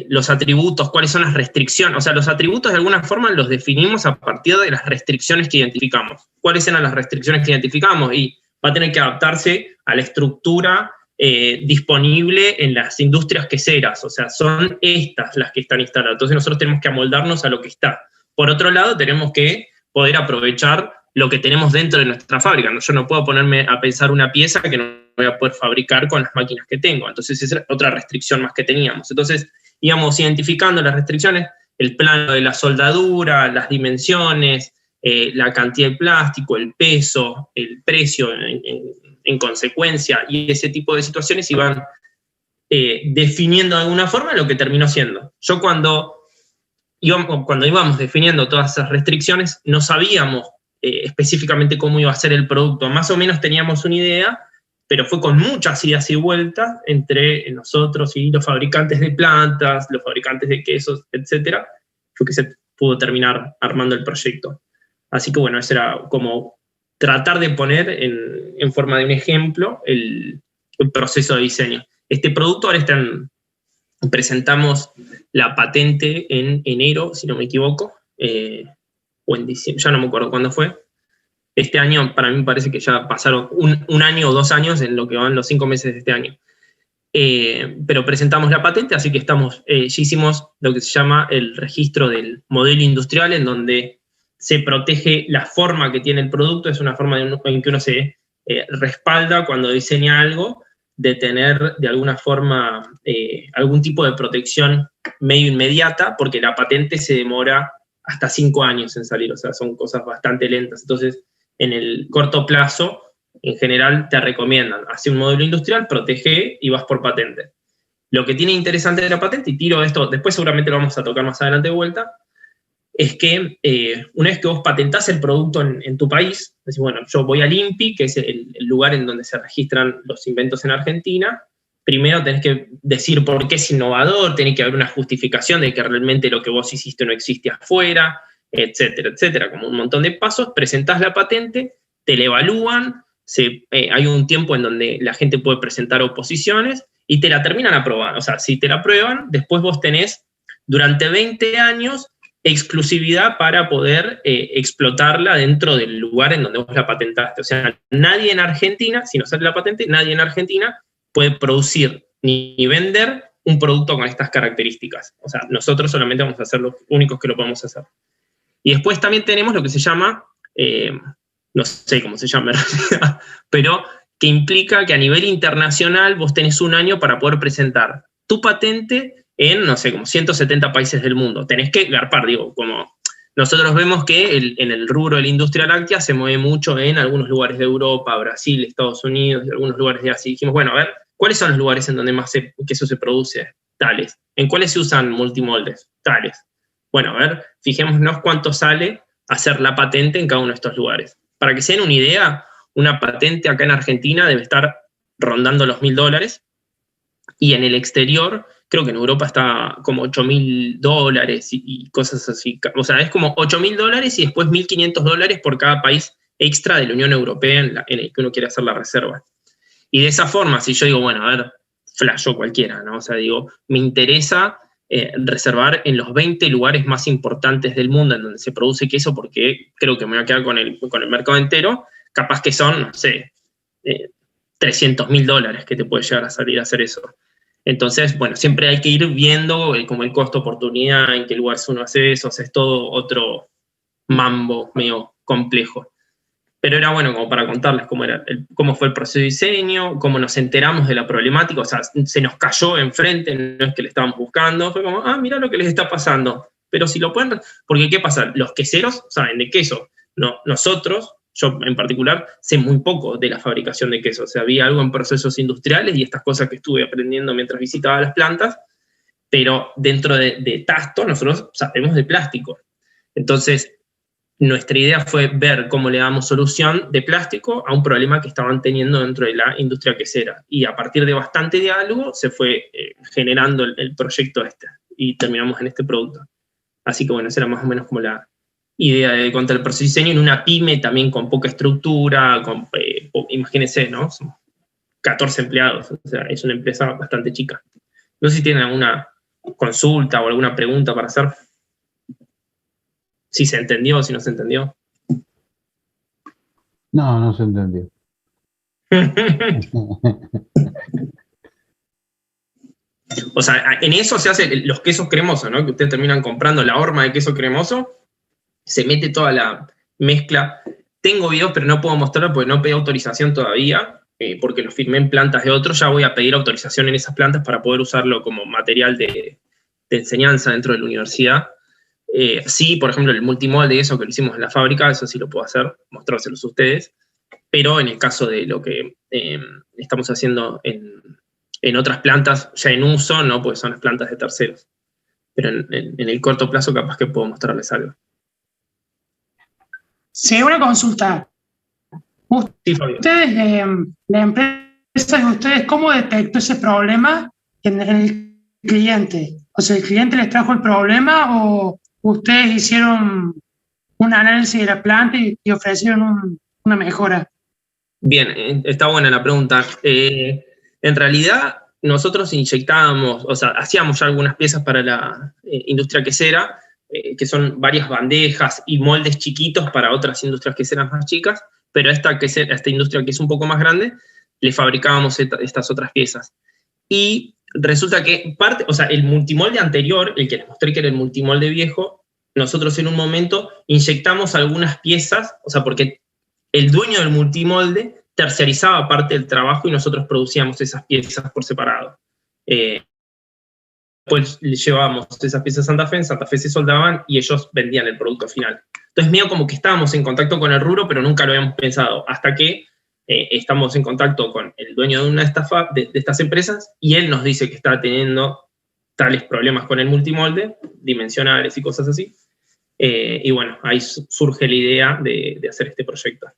los atributos, cuáles son las restricciones, o sea, los atributos de alguna forma los definimos a partir de las restricciones que identificamos. ¿Cuáles eran las restricciones que identificamos? Y va a tener que adaptarse a la estructura disponible en las industrias queseras, o sea, son estas las que están instaladas. Entonces nosotros tenemos que amoldarnos a lo que está. Por otro lado, tenemos que poder aprovechar lo que tenemos dentro de nuestra fábrica. Yo no puedo ponerme a pensar una pieza que no voy a poder fabricar con las máquinas que tengo. Entonces esa es otra restricción más que teníamos. Entonces íbamos identificando las restricciones, el plano de la soldadura, las dimensiones, la cantidad de plástico, el peso, el precio en consecuencia, y ese tipo de situaciones iban definiendo de alguna forma lo que terminó siendo. Yo cuando íbamos definiendo todas esas restricciones, no sabíamos específicamente cómo iba a ser el producto. Más o menos teníamos una idea, pero fue con muchas idas y vueltas entre nosotros y los fabricantes de plantas, los fabricantes de quesos, etcétera, fue que se pudo terminar armando el proyecto. Así que bueno, eso era como tratar de poner en forma de un ejemplo el proceso de diseño. Este producto ahora presentamos la patente en enero, si no me equivoco, o en diciembre, ya no me acuerdo cuándo fue. Este año, para mí me parece que ya pasaron un año o 2 años en lo que van los 5 meses de este año. Pero presentamos la patente, así que ya hicimos lo que se llama el registro del modelo industrial, en donde se protege la forma que tiene el producto. Es una forma en que uno se respalda cuando diseña algo, de tener de alguna forma algún tipo de protección medio inmediata, porque la patente se demora hasta 5 años en salir, o sea, son cosas bastante lentas. Entonces, en el corto plazo, en general, te recomiendan hacer un modelo industrial, protege y vas por patente. Lo que tiene interesante de la patente, y tiro esto, después seguramente lo vamos a tocar más adelante de vuelta, es que una vez que vos patentás el producto en tu país, decís, bueno, yo voy al INPI, que es el lugar en donde se registran los inventos en Argentina. Primero tenés que decir por qué es innovador, tenés que haber una justificación de que realmente lo que vos hiciste no existe afuera, etcétera, etcétera, como un montón de pasos. Presentás la patente, te la evalúan, hay un tiempo en donde la gente puede presentar oposiciones y te la terminan aprobando. O sea, si te la aprueban, después vos tenés durante 20 años exclusividad para poder explotarla dentro del lugar en donde vos la patentaste. O sea, nadie en Argentina, si no sale la patente, nadie en Argentina puede producir ni vender un producto con estas características. O sea, nosotros solamente vamos a ser los únicos que lo podemos hacer. Y después también tenemos lo que se llama, no sé cómo se llama en realidad, pero que implica que a nivel internacional vos tenés 1 año para poder presentar tu patente en, no sé, como 170 países del mundo. Tenés que garpar, digo, como nosotros vemos que en el rubro de la industria láctea se mueve mucho en algunos lugares de Europa, Brasil, Estados Unidos y algunos lugares de Asia. Y dijimos, bueno, a ver, ¿cuáles son los lugares en donde más queso se produce? Tales. ¿En cuáles se usan multimoldes? Tales. Bueno, a ver, fijémonos cuánto sale hacer la patente en cada uno de estos lugares. Para que se den una idea, una patente acá en Argentina debe estar rondando los $1.000, y en el exterior creo que en Europa está como $8.000 y cosas así. O sea, es como $8.000 y después $1.500 por cada país extra de la Unión Europea en el que uno quiere hacer la reserva. Y de esa forma, si yo digo, bueno, a ver, flasho cualquiera, ¿no? O sea, digo, me interesa reservar en los 20 lugares más importantes del mundo en donde se produce queso, porque creo que me voy a quedar con el mercado entero, capaz que son, no sé, $300.000 que te puede llegar a salir a hacer eso. Entonces, bueno, siempre hay que ir viendo como el costo-oportunidad, en qué lugar uno hace eso, o sea, es todo otro mambo medio complejo. Pero era bueno como para contarles cómo fue el proceso de diseño, cómo nos enteramos de la problemática, o sea, se nos cayó enfrente, no es que le estábamos buscando, fue como, mirá lo que les está pasando. Pero si lo pueden, porque ¿qué pasa? Los queseros saben de queso, no, nosotros, yo en particular, sé muy poco de la fabricación de queso, o sea, había algo en procesos industriales y estas cosas que estuve aprendiendo mientras visitaba las plantas, pero dentro de Tasto nosotros sabemos de plástico. Entonces, nuestra idea fue ver cómo le damos solución de plástico a un problema que estaban teniendo dentro de la industria quesera. Y a partir de bastante diálogo se fue generando el proyecto y terminamos en este producto. Así que bueno, esa era más o menos como la idea de contar el proceso de diseño en una pyme también con poca estructura, imagínense, ¿no? Somos 14 empleados, o sea, es una empresa bastante chica. No sé si tienen alguna consulta o alguna pregunta para hacer. Si se entendió, si no se entendió. No se entendió. O sea, en eso se hacen los quesos cremosos, ¿no? Que ustedes terminan comprando la horma de queso cremoso, se mete toda la mezcla. Tengo videos, pero no puedo mostrarlo porque no pedí autorización todavía, porque lo firmé en plantas de otros. Ya voy a pedir autorización en esas plantas para poder usarlo como material de enseñanza dentro de la universidad. Sí, por ejemplo, el multimolde de eso que lo hicimos en la fábrica, eso sí lo puedo hacer, mostrárselos a ustedes, pero en el caso de lo que estamos haciendo en otras plantas ya en uso, no, porque son las plantas de terceros. Pero en el corto plazo capaz que puedo mostrarles algo. Sí, una consulta. Ustedes, la empresa de ustedes, ¿cómo detectó ese problema en el cliente? O sea, ¿el cliente les trajo el problema o ustedes hicieron un análisis de la planta y ofrecieron una mejora? Bien, está buena la pregunta. En realidad, nosotros inyectábamos, o sea, hacíamos ya algunas piezas para la industria quesera, que son varias bandejas y moldes chiquitos para otras industrias queseras más chicas, pero a esta industria que es un poco más grande, le fabricábamos estas otras piezas. Y resulta que o sea, el multimolde anterior, el que les mostré que era el multimolde viejo, nosotros en un momento inyectamos algunas piezas, o sea, porque el dueño del multimolde terciarizaba parte del trabajo y nosotros producíamos esas piezas por separado. Después le llevábamos esas piezas a Santa Fe, en Santa Fe se soldaban y ellos vendían el producto final. Entonces, medio como que estábamos en contacto con el rubro, pero nunca lo habíamos pensado, hasta que estamos en contacto con el dueño de una de estas empresas y él nos dice que está teniendo tales problemas con el multimolde, dimensionales y cosas así. Y bueno, ahí surge la idea de hacer este proyecto.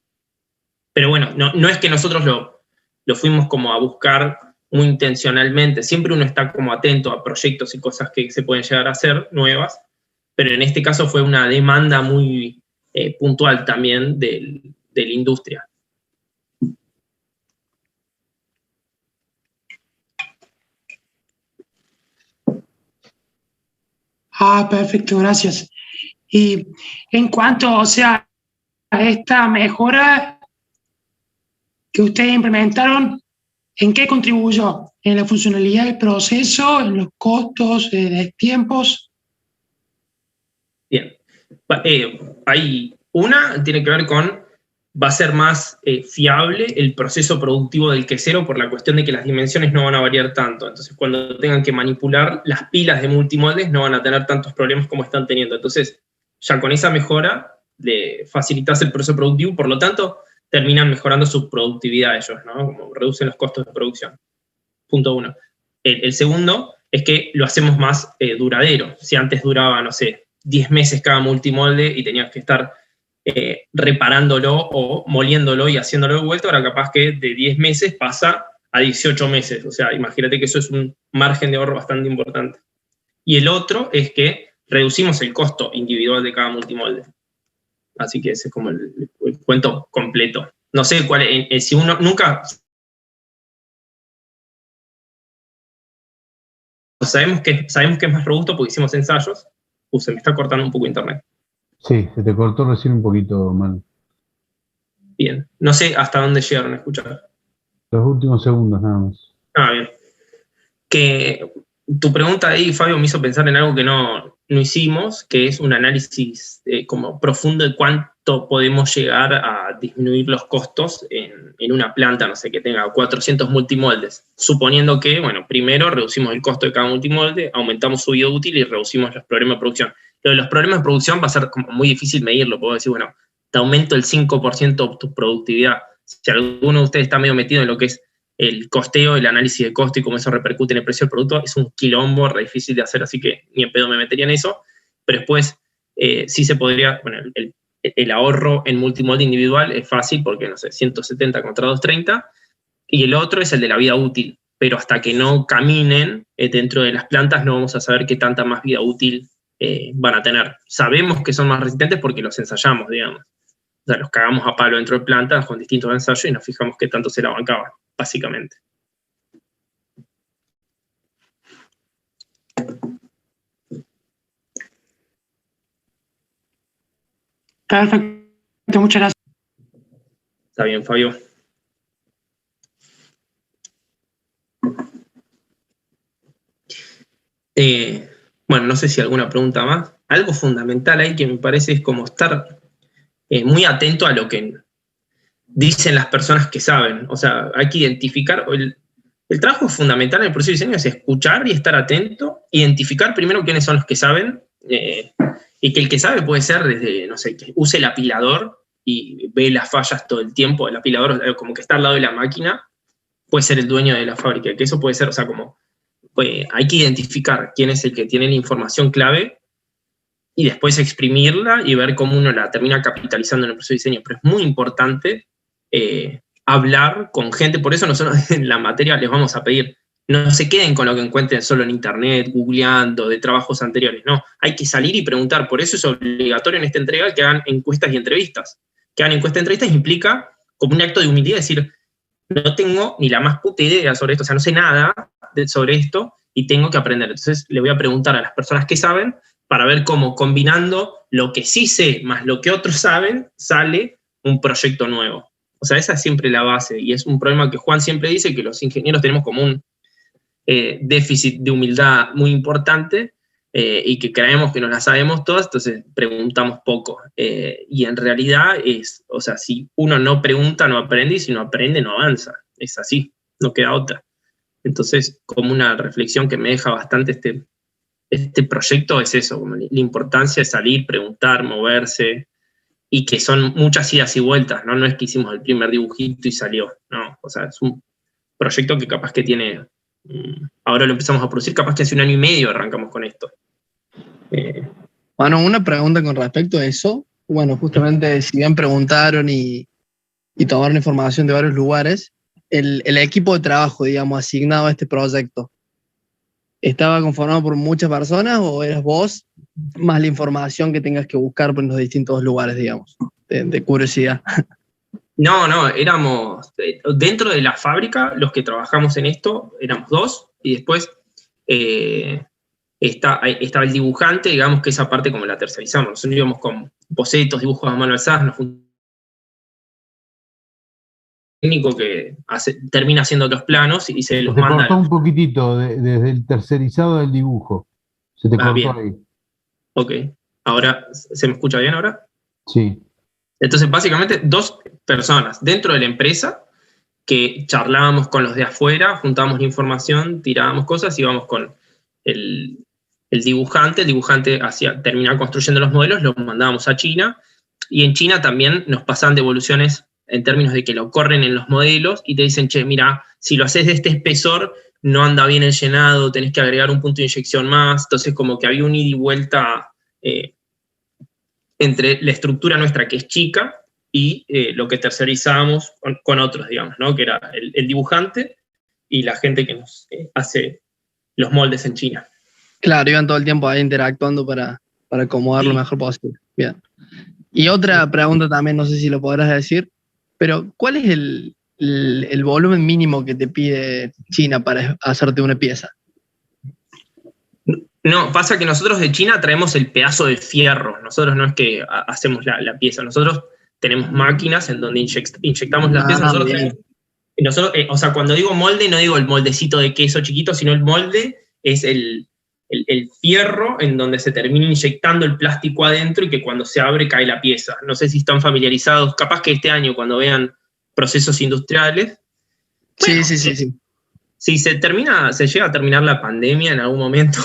Pero bueno, no es que nosotros lo fuimos como a buscar muy intencionalmente, siempre uno está como atento a proyectos y cosas que se pueden llegar a hacer nuevas, pero en este caso fue una demanda muy puntual también de la industria. Perfecto, gracias. Y en cuanto, o sea, a esta mejora que ustedes implementaron, ¿en qué contribuyó? ¿En la funcionalidad del proceso? ¿En los costos de tiempos? Bien. Hay una, tiene que ver con, va a ser más fiable el proceso productivo del quesero por la cuestión de que las dimensiones no van a variar tanto. Entonces, cuando tengan que manipular las pilas de multimoldes, no van a tener tantos problemas como están teniendo. Entonces, ya con esa mejora, le facilitas el proceso productivo, por lo tanto, terminan mejorando su productividad ellos, ¿no? Como reducen los costos de producción. Punto 1. El segundo es que lo hacemos más duradero. Si antes duraba, no sé, 10 meses cada multimolde y tenías que estar reparándolo o moliéndolo y haciéndolo de vuelta, ahora capaz que de 10 meses pasa a 18 meses. O sea, imagínate que eso es un margen de ahorro bastante importante. Y el otro es que reducimos el costo individual de cada multimolde. Así que ese es como el cuento completo. No sé cuál es, si uno nunca... Sabemos que es más robusto porque hicimos ensayos. Se me está cortando un poco internet. Sí, se te cortó recién un poquito, Manu. Bien. No sé hasta dónde llegaron a escuchar. Los últimos segundos nada más. Bien. Que tu pregunta ahí, Fabio, me hizo pensar en algo que no hicimos, que es un análisis como profundo de cuánto podemos llegar a disminuir los costos en una planta, no sé, que tenga 400 multimoldes. Suponiendo que, bueno, primero reducimos el costo de cada multimolde, aumentamos su vida útil y reducimos los problemas de producción. Lo de los problemas de producción va a ser como muy difícil medirlo. Puedo decir, bueno, te aumento el 5% tu productividad. Si alguno de ustedes está medio metido en lo que es el costeo, el análisis de costo y cómo eso repercute en el precio del producto, es un quilombo re difícil de hacer, así que ni en pedo me metería en eso. Pero después sí se podría, bueno, el ahorro en multimolde individual es fácil porque, no sé, 170 contra 230, y el otro es el de la vida útil. Pero hasta que no caminen dentro de las plantas no vamos a saber qué tanta más vida útil van a tener. Sabemos que son más resistentes porque los ensayamos, digamos. O sea, los cagamos a palo dentro de plantas con distintos ensayos y nos fijamos qué tanto se la bancaban, básicamente. Perfecto, muchas gracias. Está bien, Fabio. Bueno, no sé si alguna pregunta más. Algo fundamental ahí que me parece es como estar muy atento a lo que dicen las personas que saben. O sea, hay que identificar, el trabajo fundamental en el proceso de diseño es escuchar y estar atento, identificar primero quiénes son los que saben, y que el que sabe puede ser desde, no sé, que use el apilador y ve las fallas todo el tiempo. El apilador como que está al lado de la máquina, puede ser el dueño de la fábrica, que eso puede ser, o sea, como hay que identificar quién es el que tiene la información clave y después exprimirla y ver cómo uno la termina capitalizando en el proceso de diseño. Pero es muy importante hablar con gente, por eso nosotros en la materia les vamos a pedir, no se queden con lo que encuentren solo en internet, googleando, de trabajos anteriores, no, hay que salir y preguntar, por eso es obligatorio en esta entrega que hagan encuestas y entrevistas. Que hagan encuestas y entrevistas implica como un acto de humildad, decir, no tengo ni la más puta idea sobre esto, o sea, no sé nada sobre esto y tengo que aprender. Entonces le voy a preguntar a las personas que saben para ver cómo combinando lo que sí sé más lo que otros saben, sale un proyecto nuevo. O sea, esa es siempre la base, y es un problema que Juan siempre dice, que los ingenieros tenemos como un déficit de humildad muy importante, y que creemos que nos la sabemos todas, entonces preguntamos poco. Y en realidad o sea, si uno no pregunta, no aprende, y si no aprende, no avanza. Es así, no queda otra. Entonces, como una reflexión que me deja bastante este proyecto es eso, como la importancia de salir, preguntar, moverse, y que son muchas idas y vueltas, ¿no? No es que hicimos el primer dibujito y salió, no. O sea, es un proyecto que capaz que tiene, ahora lo empezamos a producir, capaz que hace 1 año y medio arrancamos con esto. Bueno, una pregunta con respecto a eso. Bueno, justamente si bien preguntaron y tomaron información de varios lugares, el equipo de trabajo, digamos, asignado a este proyecto, ¿estaba conformado por muchas personas o eras vos más la información que tengas que buscar por los distintos lugares, digamos, de curiosidad? No, éramos, dentro de la fábrica, los que trabajamos en esto, éramos 2, y después estaba el dibujante, digamos que esa parte como la tercerizamos. Nosotros íbamos con bocetos, dibujos a mano alzada, nos técnico que termina haciendo los planos y se los manda. Se cortó un poquitito desde el tercerizado del dibujo. Se te cortó bien. ahí. Ok. Ahora, ¿se me escucha bien ahora? Sí. Entonces, básicamente, 2 personas dentro de la empresa que charlábamos con los de afuera, juntábamos la información, tirábamos cosas, íbamos con el dibujante. El dibujante terminaba construyendo los modelos, los mandábamos a China, y en China también nos pasan devoluciones en términos de que lo corren en los modelos y te dicen, che, mira, si lo haces de este espesor, no anda bien el llenado, tenés que agregar un punto de inyección más. Entonces, como que había un ida y vuelta entre la estructura nuestra, que es chica, y lo que tercerizábamos con otros, digamos, ¿no? Que era el dibujante y la gente que nos hace los moldes en China. Claro, iban todo el tiempo ahí interactuando para acomodar lo mejor posible. Bien. Y otra pregunta también, no sé si lo podrás decir, pero ¿cuál es el volumen mínimo que te pide China para hacerte una pieza? No, pasa que nosotros de China traemos el pedazo de fierro. Nosotros no es que hacemos la pieza. Nosotros tenemos máquinas en donde inyectamos la pieza. O sea, cuando digo molde, no digo el moldecito de queso chiquito, sino el molde es el fierro en donde se termina inyectando el plástico adentro y que cuando se abre cae la pieza. No sé si están familiarizados. Capaz que este año, cuando vean procesos industriales. Bueno, sí. Si se llega a terminar la pandemia en algún momento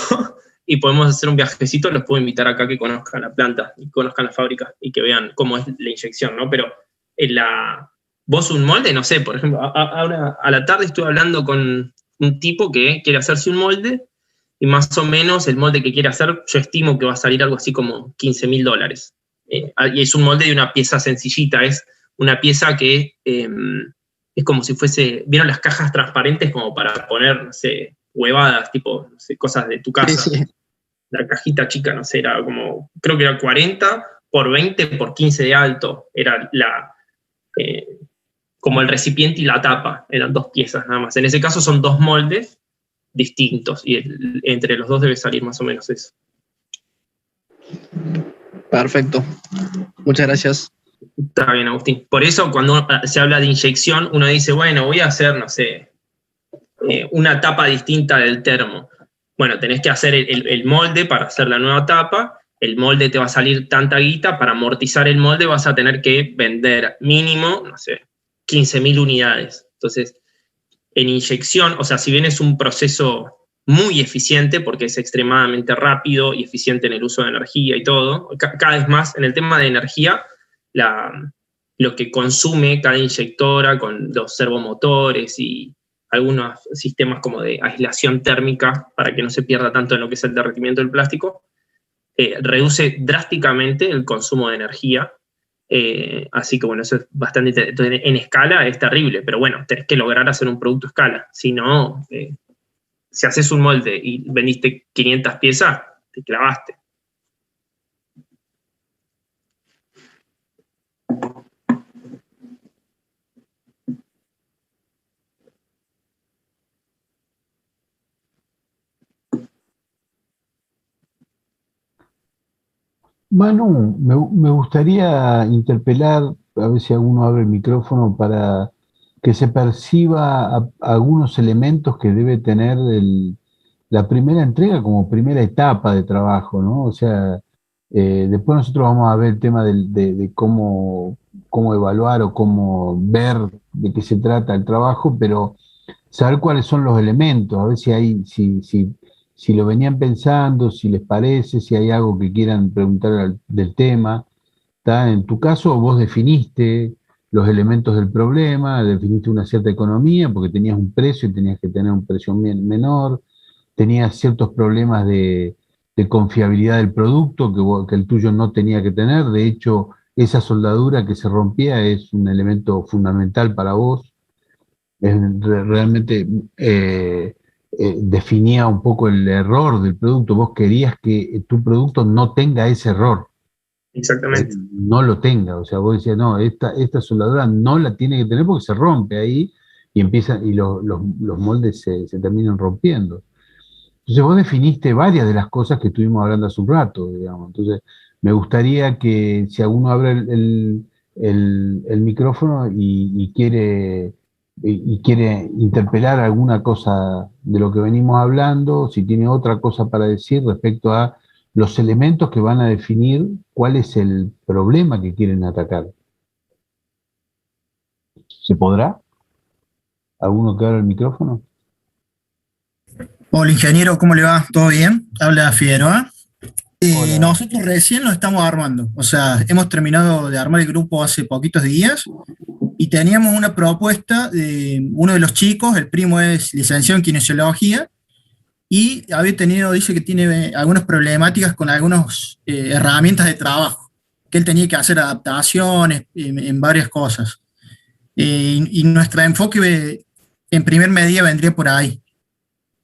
y podemos hacer un viajecito, los puedo invitar acá que conozcan la planta y conozcan la fábrica y que vean cómo es la inyección, ¿no? Pero vos un molde, no sé, por ejemplo, ahora a la tarde estuve hablando con un tipo que quiere hacerse un molde y más o menos el molde que quiere hacer, yo estimo que va a salir algo así como $15.000. Y es un molde de una pieza sencillita, es una pieza que es como si fuese, ¿vieron las cajas transparentes como para poner, no sé, huevadas, tipo, no sé, cosas de tu casa? Sí. La cajita chica, no sé, era como, creo que era 40 por 20 por 15 de alto, era como el recipiente y la tapa, eran 2 piezas nada más. En ese caso son 2 moldes distintos, y entre los 2 debe salir más o menos eso. Perfecto. Muchas gracias. Está bien, Agustín. Por eso cuando se habla de inyección, uno dice, bueno, voy a hacer, no sé, una tapa distinta del termo. Bueno, tenés que hacer el molde para hacer la nueva tapa, el molde te va a salir tanta guita, para amortizar el molde vas a tener que vender mínimo, no sé, 15.000 unidades. Entonces, en inyección, o sea, si bien es un proceso muy eficiente, porque es extremadamente rápido y eficiente en el uso de energía y todo, cada vez más en el tema de energía, lo que consume cada inyectora con los servomotores y algunos sistemas como de aislación térmica para que no se pierda tanto en lo que es el derretimiento del plástico, reduce drásticamente el consumo de energía. Así que bueno, eso es bastante, entonces, en escala es terrible, pero bueno, tenés que lograr hacer un producto a escala. Si no, si haces un molde y vendiste 500 piezas, te clavaste. Manu, me gustaría interpelar, a ver si alguno abre el micrófono, para que se perciba algunos elementos que debe tener la primera entrega como primera etapa de trabajo, ¿no? O sea, después nosotros vamos a ver el tema de cómo evaluar o cómo ver de qué se trata el trabajo, pero saber cuáles son los elementos, a ver si lo venían pensando, si les parece, si hay algo que quieran preguntar del tema. ¿Tá? En tu caso, vos definiste los elementos del problema, definiste una cierta economía, porque tenías un precio y tenías que tener un precio menor, tenías ciertos problemas de confiabilidad del producto que el tuyo no tenía que tener. De hecho, esa soldadura que se rompía es un elemento fundamental para vos. Realmente definía un poco el error del producto. Vos querías que tu producto no tenga ese error. Exactamente. No lo tenga. O sea, vos decías, no, esta soldadura no la tiene que tener porque se rompe ahí y los moldes se terminan rompiendo. Entonces vos definiste varias de las cosas que estuvimos hablando hace un rato, digamos. Entonces me gustaría que si alguno abre el micrófono y quiere interpelar alguna cosa de lo que venimos hablando, si tiene otra cosa para decir respecto a los elementos que van a definir cuál es el problema que quieren atacar. ¿Se podrá? ¿Alguno que abra el micrófono? Hola ingeniero, ¿cómo le va? ¿Todo bien? Habla Figueroa. Nosotros recién lo estamos armando, o sea, hemos terminado de armar el grupo hace poquitos días y teníamos una propuesta de uno de los chicos, el primo es licenciado en kinesiología y dice que tiene algunas problemáticas con algunas herramientas de trabajo, que él tenía que hacer adaptaciones en varias cosas. Y nuestro enfoque en primer medida vendría por ahí.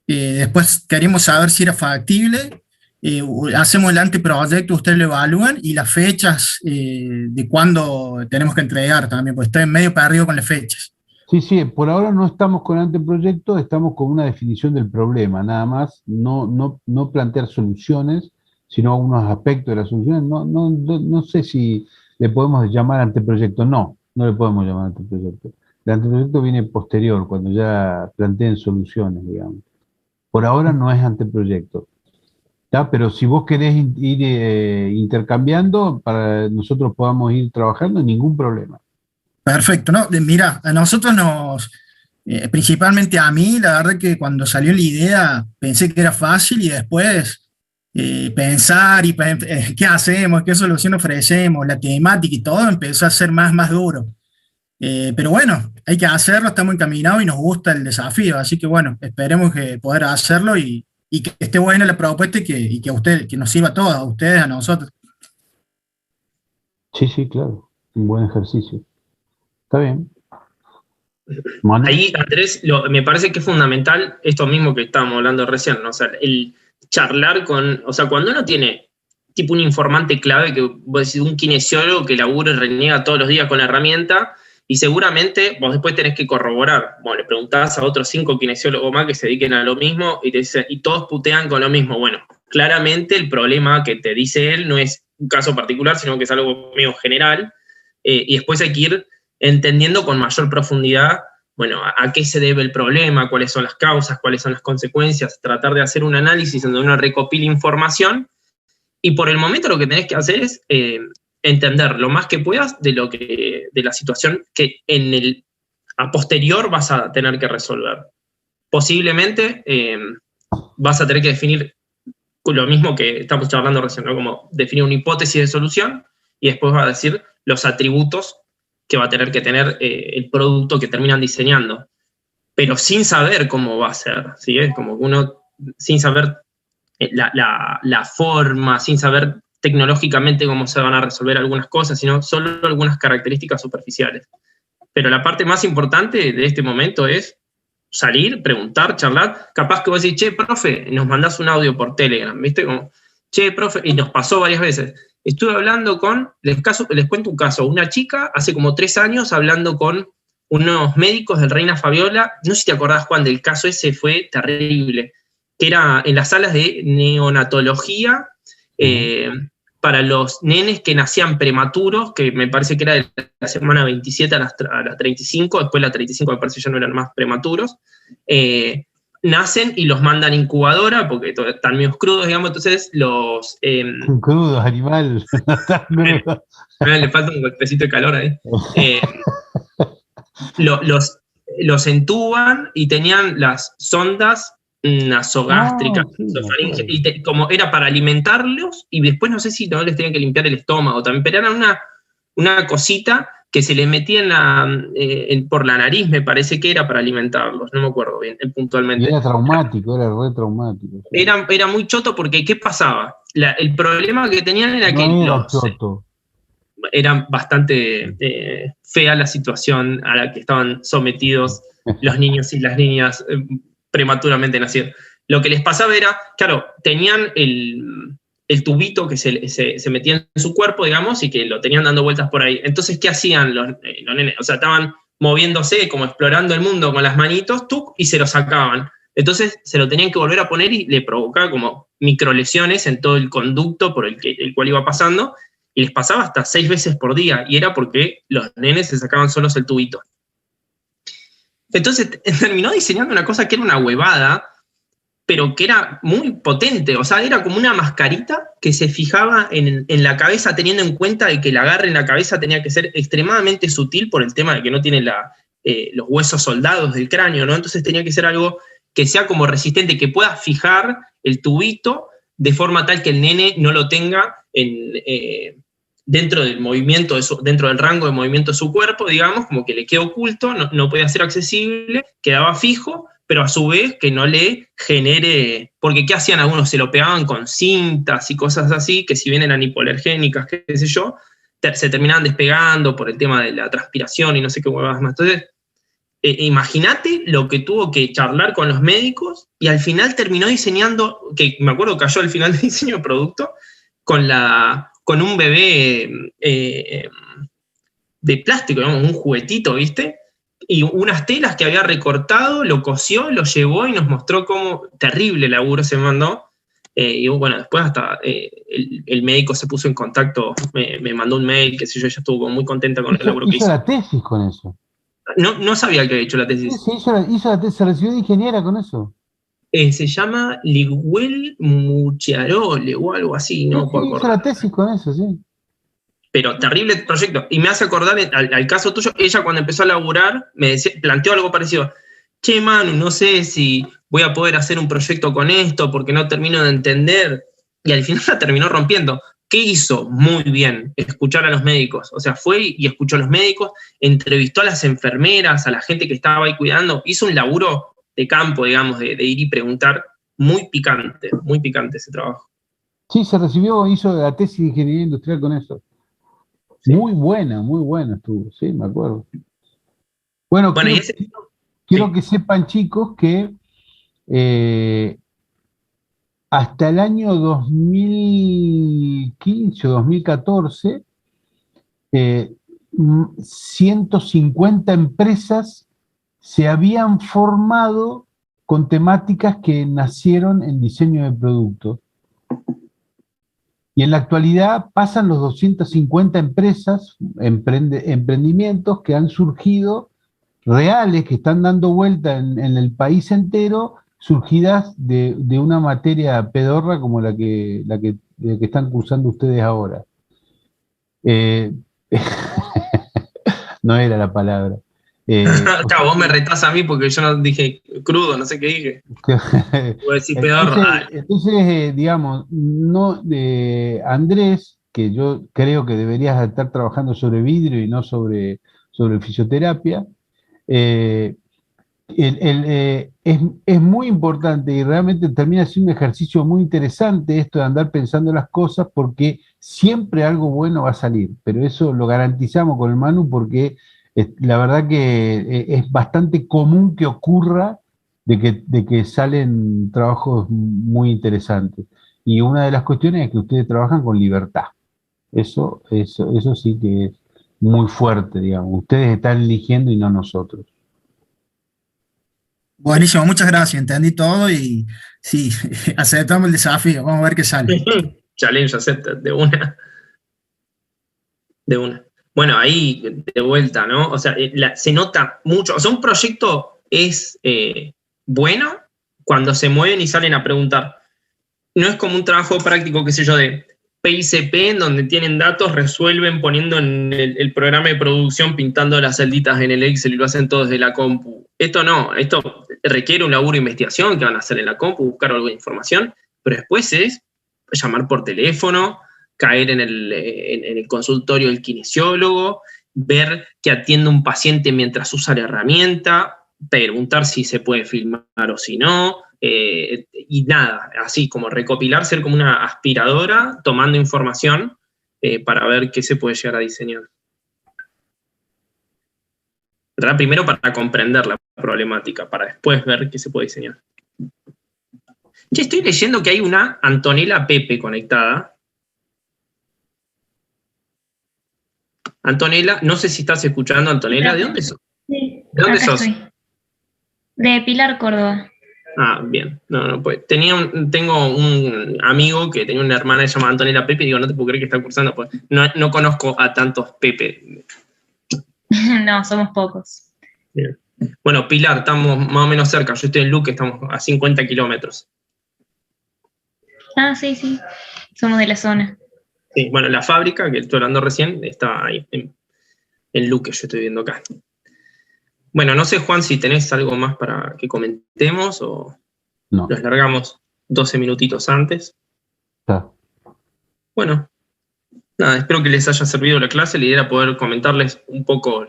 Después queríamos saber si era factible. Hacemos el anteproyecto, ustedes lo evalúan, y las fechas de cuándo tenemos que entregar también, porque estoy medio perdido con las fechas. Sí, por ahora no estamos con anteproyecto, estamos con una definición del problema, nada más, no plantear soluciones, sino algunos aspectos de las soluciones. No sé si le podemos llamar anteproyecto, no le podemos llamar anteproyecto. El anteproyecto viene posterior, cuando ya planteen soluciones, digamos. Por ahora no es anteproyecto. ¿Tá? Pero si vos querés ir intercambiando, para nosotros podamos ir trabajando, ningún problema. Perfecto, ¿no? Mira, a nosotros principalmente a mí, la verdad que cuando salió la idea pensé que era fácil, y después pensar y qué hacemos, qué solución ofrecemos, la temática y todo empezó a ser más duro. Pero bueno, hay que hacerlo, estamos encaminados y nos gusta el desafío, así que bueno, esperemos que poder hacerlo y que esté buena la propuesta y que nos sirva a todos, a ustedes, a nosotros. Sí, claro, un buen ejercicio. Está bien. Manu. Ahí, Andrés, me parece que es fundamental esto mismo que estábamos hablando recién, ¿no? O sea, el charlar o sea, cuando uno tiene tipo un informante clave, que vos decís, un kinesiólogo que labura y reniega todos los días con la herramienta, y seguramente vos después tenés que corroborar. Bueno, le preguntás a otros 5 kinesiólogos más que se dediquen a lo mismo, y te dicen, y todos putean con lo mismo. Bueno, claramente el problema que te dice él no es un caso particular, sino que es algo medio general, y después hay que ir entendiendo con mayor profundidad, bueno, a qué se debe el problema, cuáles son las causas, cuáles son las consecuencias, tratar de hacer un análisis donde uno recopila información, y por el momento lo que tenés que hacer es entender lo más que puedas de la situación que a posterior vas a tener que resolver. Posiblemente vas a tener que definir lo mismo que estamos charlando recién, ¿no? Como definir una hipótesis de solución, y después va a decir los atributos que va a tener que tener el producto que terminan diseñando, pero sin saber cómo va a ser, ¿sí? Es como que uno, sin saber la forma, sin saber tecnológicamente cómo se van a resolver algunas cosas, sino solo algunas características superficiales. Pero la parte más importante de este momento es salir, preguntar, charlar. Capaz que vos decís, che, profe, nos mandás un audio por Telegram, ¿viste? Como, che, profe, y nos pasó varias veces. Estuve hablando les cuento un caso, una chica hace como 3 años hablando con unos médicos del Reina Fabiola, no sé si te acordás, Juan, del caso ese, fue terrible, que era en las salas de neonatología para los nenes que nacían prematuros, que me parece que era de la semana 27 a la 35, después la 35 me parece ya no eran más prematuros, nacen y los mandan a incubadora porque están medio crudos, digamos, entonces los... crudos, animal. Le falta un golpecito de calor ahí. Los entuban y tenían las sondas nasogástricas, y como era para alimentarlos, y después no sé si no les tenían que limpiar el estómago también, pero era una cosita que se les metía por la nariz, me parece que era para alimentarlos, no me acuerdo bien puntualmente. Y era traumático, era re traumático. Sí. Era muy choto porque, ¿qué pasaba? El problema que tenían era era bastante fea la situación a la que estaban sometidos los niños y las niñas prematuramente nacidos. Lo que les pasaba era, claro, tenían el tubito que se metía en su cuerpo, digamos, y que lo tenían dando vueltas por ahí. Entonces, ¿qué hacían los nenes? O sea, estaban moviéndose, como explorando el mundo con las manitos, y se lo sacaban. Entonces, se lo tenían que volver a poner y le provocaba como microlesiones en todo el conducto por el cual iba pasando, y les pasaba hasta 6 veces por día, y era porque los nenes se sacaban solos el tubito. Entonces, terminó diseñando una cosa que era una huevada, pero que era muy potente, o sea, era como una mascarita que se fijaba en la cabeza, teniendo en cuenta de que el agarre en la cabeza tenía que ser extremadamente sutil por el tema de que no tiene los huesos soldados del cráneo, ¿no? Entonces tenía que ser algo que sea como resistente, que pueda fijar el tubito de forma tal que el nene no lo tenga dentro del movimiento, dentro del rango de movimiento de su cuerpo, digamos, como que le queda oculto, no podía ser accesible, quedaba fijo, pero a su vez que no le genere, porque ¿qué hacían algunos? Se lo pegaban con cintas y cosas así, que si bien eran hipoalergénicas, qué sé yo, se terminaban despegando por el tema de la transpiración y no sé qué huevadas más. Entonces, imagínate lo que tuvo que charlar con los médicos y al final terminó diseñando, que me acuerdo cayó al final del diseño de producto, con un bebé de plástico, digamos, un juguetito, ¿viste? Y unas telas que había recortado, lo cosió, lo llevó y nos mostró cómo terrible laburo se mandó. Y bueno, después hasta el médico se puso en contacto, me mandó un mail, qué sé yo, ella estuvo muy contenta con el laburo que hizo. ¿Hizo la tesis con eso? No sabía que había hecho la tesis. Sí, hizo la tesis, se recibió de ingeniera con eso. Se llama Liguel Muchiarole o algo así, no puedo hizo acordar. la tesis con eso, sí. Pero terrible proyecto. Y me hace acordar al caso tuyo, ella cuando empezó a laburar, planteó algo parecido. Che, Manu, no sé si voy a poder hacer un proyecto con esto porque no termino de entender. Y al final la terminó rompiendo. ¿Qué hizo? Muy bien, escuchar a los médicos. O sea, fue y escuchó a los médicos, entrevistó a las enfermeras, a la gente que estaba ahí cuidando. Hizo un laburo de campo, digamos, de ir y preguntar. Muy picante ese trabajo. Sí, se recibió, hizo la tesis de ingeniería industrial con eso. Sí. Muy buena estuvo, sí, me acuerdo. Bueno, quiero que sepan, chicos, que hasta el año 2015 o 2014, 150 empresas se habían formado con temáticas que nacieron en diseño de productos. Y en la actualidad pasan los 250 empresas, emprendimientos que han surgido reales, que están dando vuelta en el país entero, surgidas de una materia pedorra como la que están cursando ustedes ahora. No era la palabra. Claro, vos me retás a mí porque yo no dije crudo, no sé qué dije. Voy a decir pedorra. Entonces, digamos, Andrés, que yo creo que deberías estar trabajando sobre vidrio y no sobre fisioterapia, es muy importante y realmente termina siendo un ejercicio muy interesante esto de andar pensando las cosas, porque siempre algo bueno va a salir, pero eso lo garantizamos con el Manu, porque la verdad que es bastante común que ocurra de que salen trabajos muy interesantes. Y una de las cuestiones es que ustedes trabajan con libertad. Eso sí que es muy fuerte, digamos. Ustedes están eligiendo y no nosotros. Buenísimo, muchas gracias, entendí todo y sí, aceptamos el desafío, vamos a ver qué sale. Challenge acepta, de una. Bueno, ahí de vuelta, ¿no? O sea, se nota mucho, o sea, un proyecto es bueno cuando se mueven y salen a preguntar. No es como un trabajo práctico, qué sé yo, de PICP, en donde tienen datos, resuelven poniendo en el programa de producción, pintando las celditas en el Excel y lo hacen todo desde la compu. Esto no, esto requiere un laburo de investigación que van a hacer en la compu, buscar algo de información, pero después es llamar por teléfono, caer en el consultorio del kinesiólogo, ver que atiende un paciente mientras usa la herramienta, preguntar si se puede filmar o si no, y nada, así como recopilar, ser como una aspiradora tomando información para ver qué se puede llegar a diseñar. ¿Verdad? Primero para comprender la problemática, para después ver qué se puede diseñar. Che, estoy leyendo que hay una Antonella Pepe conectada. Antonella, no sé si estás escuchando, Antonella, ¿de dónde sos? Sí, ¿De dónde sos? Estoy. De Pilar, Córdoba. Ah, bien. No, pues tengo un amigo que tenía una hermana llamada Antonella Pepe y digo, no te puedo creer que está cursando, pues no conozco a tantos Pepe. No, somos pocos. Bien. Bueno, Pilar, estamos más o menos cerca. Yo estoy en Luque, estamos a 50 kilómetros. Ah, sí, somos de la zona. Sí, bueno, la fábrica, que estoy hablando recién, está ahí en Luque, yo estoy viendo acá. Bueno, no sé, Juan, si tenés algo más para que comentemos o no. Los largamos 12 minutitos antes. Está. Bueno, nada, espero que les haya servido la clase. La idea era poder comentarles un poco,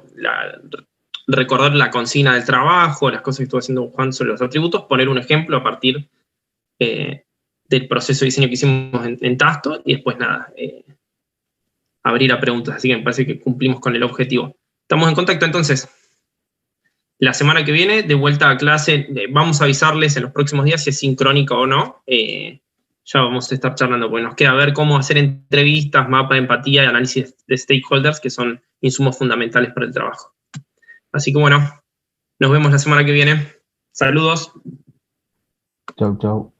recordar la consigna del trabajo, las cosas que estuvo haciendo Juan sobre los atributos, poner un ejemplo a partir del proceso de diseño que hicimos en Tasto, y después nada, abrir a preguntas. Así que me parece que cumplimos con el objetivo. Estamos en contacto entonces. La semana que viene, de vuelta a clase, vamos a avisarles en los próximos días si es sincrónico o no. Ya vamos a estar charlando, porque nos queda ver cómo hacer entrevistas, mapa de empatía y análisis de stakeholders, que son insumos fundamentales para el trabajo. Así que bueno, nos vemos la semana que viene. Saludos. Chau, chau.